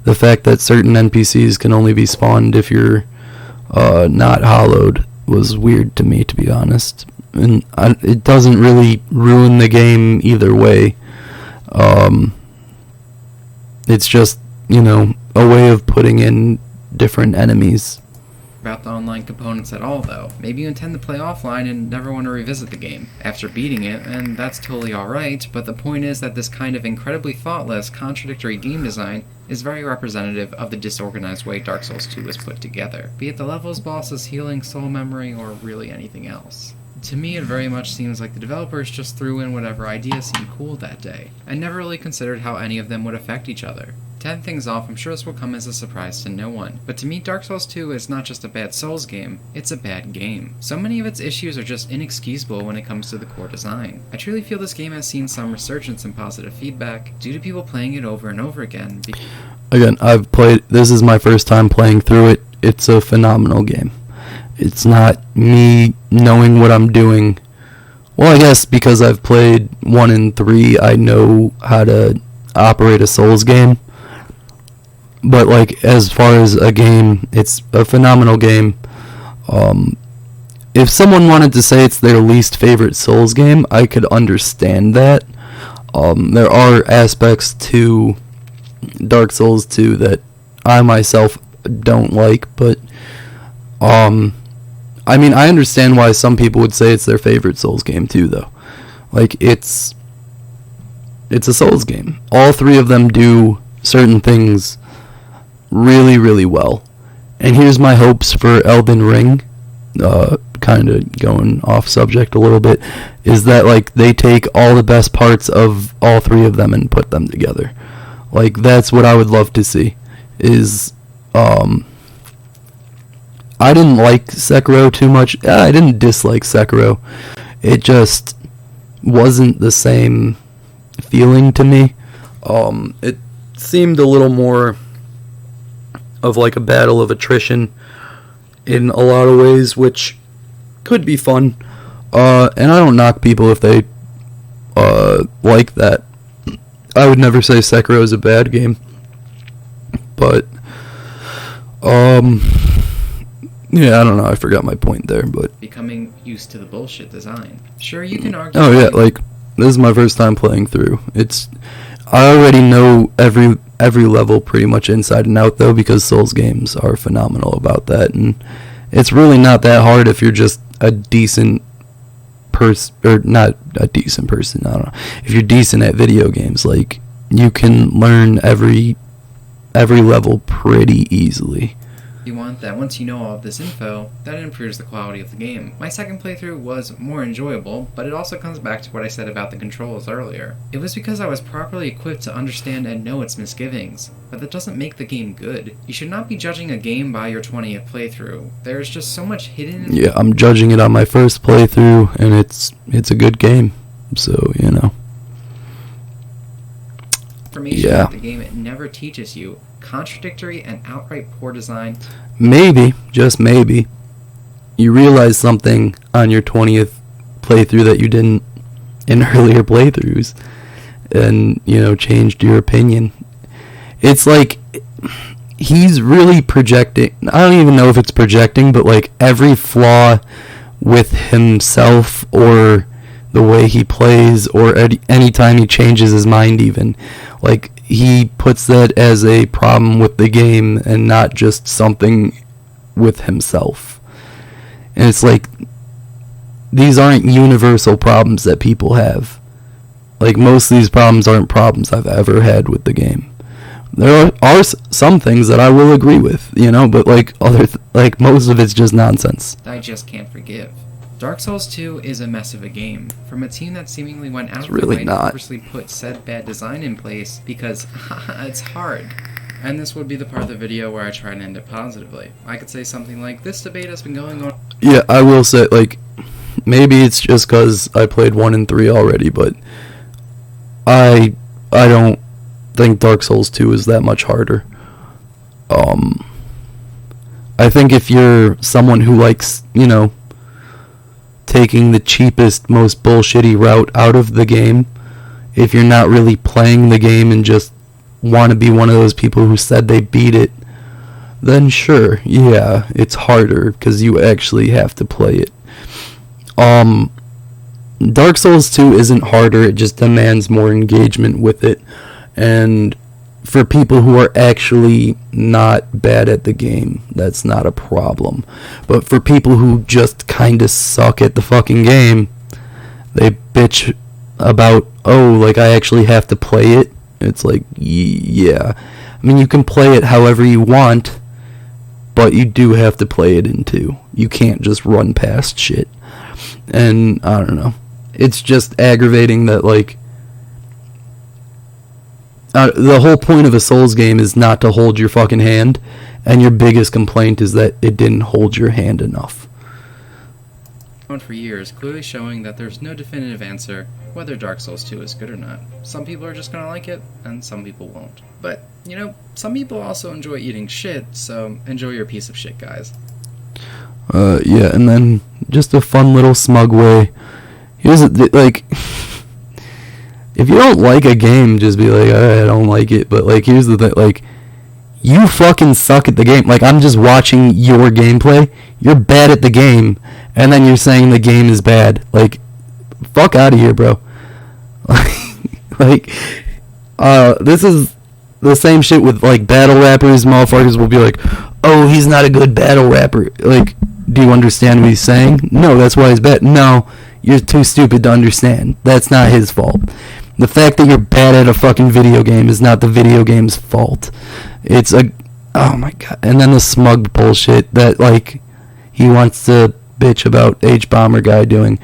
the fact that certain NPCs can only be spawned if you're not hollowed was weird to me, to be honest. And it doesn't really ruin the game either way. It's just, a way of putting in different enemies. About the online components at all, though. Maybe you intend to play offline and never want to revisit the game after beating it, and that's totally alright, but the point is that this kind of incredibly thoughtless, contradictory game design is very representative of the disorganized way Dark Souls 2 was put together, be it the levels, bosses, healing, soul memory, or really anything else. To me, it very much seems like the developers just threw in whatever ideas seemed cool that day, and never really considered how any of them would affect each other. To end things off, I'm sure this will come as a surprise to no one, but to me Dark Souls 2 is not just a bad Souls game, it's a bad game. So many of its issues are just inexcusable when it comes to the core design. I truly feel this game has seen some resurgence in positive feedback, due to people playing it over and over again. Again, this is my first time playing through it. It's a phenomenal game. It's not me knowing what I'm doing. Well, I guess because I've played 1 and 3, I know how to operate a Souls game. But, like, as far as a game, it's a phenomenal game. If someone wanted to say it's their least favorite Souls game, I could understand that. There are aspects to Dark Souls 2 that I myself don't like, but, I mean, I understand why some people would say it's their favorite Souls game, too, though. Like, it's a Souls game. All 3 of them do certain things really, really well. And here's my hopes for Elden Ring, kind of going off subject a little bit, is that, like, they take all the best parts of all 3 of them and put them together. Like, that's what I would love to see, is, I didn't like Sekiro too much. I didn't dislike Sekiro. It just wasn't the same feeling to me. It seemed a little more of like a battle of attrition in a lot of ways, which could be fun. And I don't knock people if they like that. I would never say Sekiro is a bad game. But yeah, I don't know, I forgot my point there, but Becoming used to the bullshit design. Sure, you can argue. oh yeah, like, this is my first time playing through. I already know every level pretty much inside and out, though, because Souls games are phenomenal about that, and it's really not that hard if you're just a decent person, or not a decent person, I don't know. If you're decent at video games, like, you can learn every level pretty easily. You want that once you know all of this info, that improves the quality of the game. My second playthrough was more enjoyable, but it also comes back to what I said about the controls earlier. It was because I was properly equipped to understand and know its misgivings, but that doesn't make the game good. You should not be judging a game by your 20th playthrough. There's just so much hidden... Yeah, I'm judging it on my first playthrough, and it's a good game, so, you know. Information that the game never teaches you. Contradictory and outright poor design. Maybe, just maybe, you realize something on your 20th playthrough that you didn't in earlier playthroughs, and, you know, changed your opinion. It's like, he's really projecting, I don't even know if it's projecting, but, like, every flaw with himself, or the way he plays, or any time he changes his mind even, like, he puts that as a problem with the game and not just something with himself. And it's like, these aren't universal problems that people have. Like, most of these problems aren't problems I've ever had with the game. There are some things that I will agree with, you know, but like like most of it's just nonsense. I just can't forgive. Dark Souls 2 is a mess of a game, from a team that seemingly went out of their way to purposely put said bad design in place because it's hard. And this would be the part of the video where I try to end it positively. I could say something like, this debate has been going on... Yeah, I will say, like, maybe it's just because I played 1 and 3 already, but I don't think Dark Souls 2 is that much harder. I think if you're someone who likes, you know, taking the cheapest, most bullshitty route out of the game, if you're not really playing the game and just want to be one of those people who said they beat it, then sure, yeah, it's harder because you actually have to play it. Dark Souls 2 isn't harder, it just demands more engagement with it, and for people who are actually not bad at the game, that's not a problem. But for people who just kind of suck at the fucking game, they bitch about, oh, like, I actually have to play it. It's like, yeah. I mean, you can play it however you want, but you do have to play it in two. You can't just run past shit. And, I don't know. It's just aggravating that, like, the whole point of a Souls game is not to hold your fucking hand, and your biggest complaint is that it didn't hold your hand enough. For years, clearly showing that there's no definitive answer whether Dark Souls 2 is good or not. Some people are just gonna like it, and some people won't. But, you know, some people also enjoy eating shit, so enjoy your piece of shit, guys. Yeah, and then just a fun little smug way. Here's like, if you don't like a game, just be like, I don't like it. But, like, here's the thing, like, you fucking suck at the game. Like, I'm just watching your gameplay. You're bad at the game, and then you're saying the game is bad. Like, fuck out of here, bro. Like, this is the same shit with, like, battle rappers. Motherfuckers will be like, oh, he's not a good battle rapper. Like, do you understand what he's saying? No, that's why he's bad. No, you're too stupid to understand. That's not his fault. The fact that you're bad at a fucking video game is not the video game's fault. It's a... Oh my god. And then the smug bullshit that, like, he wants to bitch about H-Bomber guy doing.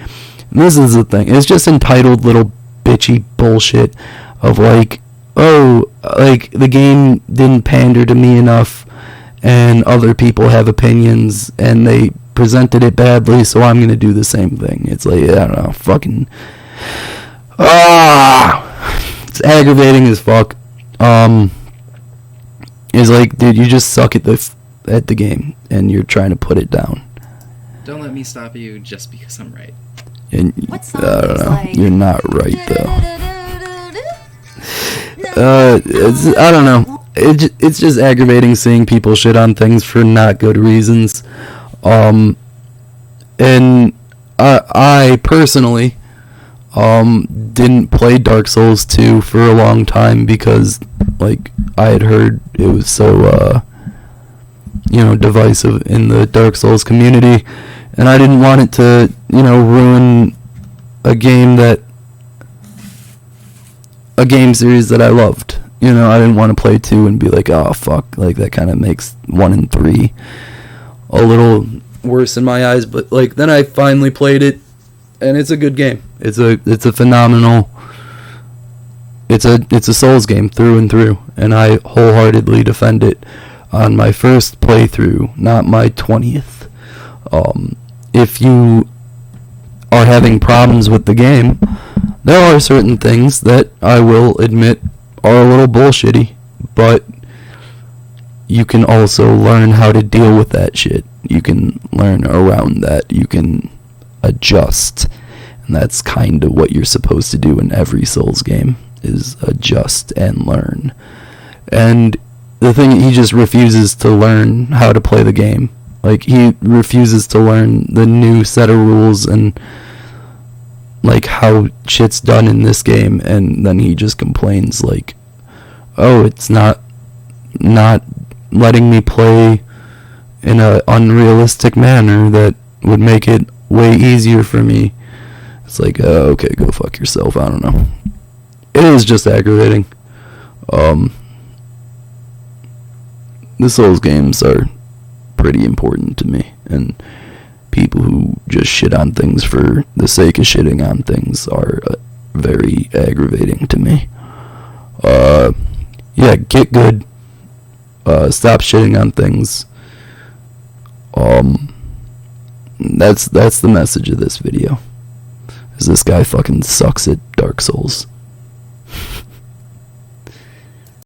And this is the thing. It's just entitled little bitchy bullshit of, like, oh, like, the game didn't pander to me enough, and other people have opinions, and they presented it badly, so I'm gonna do the same thing. It's like, I don't know, fucking... it's aggravating as fuck. It's like, dude, you just suck at the game, and you're trying to put it down. Don't let me stop you just because I'm right. And What song I don't is know, like... you're not right though. I don't know. It's just aggravating seeing people shit on things for not good reasons. And I personally didn't play Dark Souls 2 for a long time because, like, I had heard it was so divisive in the Dark Souls community, and I didn't want it to, ruin a game series that I loved. I didn't want to play 2 and be like, oh fuck, like, that kind of makes 1 and 3 a little worse in my eyes. But, like, then I finally played it, and it's a good game. It's a phenomenal. It's a Souls game through and through, and I wholeheartedly defend it on my first playthrough, not my 20th. If you are having problems with the game, there are certain things that I will admit are a little bullshitty, but you can also learn how to deal with that shit. You can learn around that. You can adjust. And that's kind of what you're supposed to do in every Souls game, is adjust and learn. And the thing, he just refuses to learn how to play the game. Like, he refuses to learn the new set of rules and, like, how shit's done in this game, and then he just complains, like, oh, it's not letting me play in a unrealistic manner that would make it way easier for me. It's like, okay, go fuck yourself. I don't know. It is just aggravating. The Souls games are pretty important to me, and people who just shit on things for the sake of shitting on things are very aggravating to me. Yeah, get good. Stop shitting on things. That's the message of this video. Is this guy fucking sucks at Dark Souls.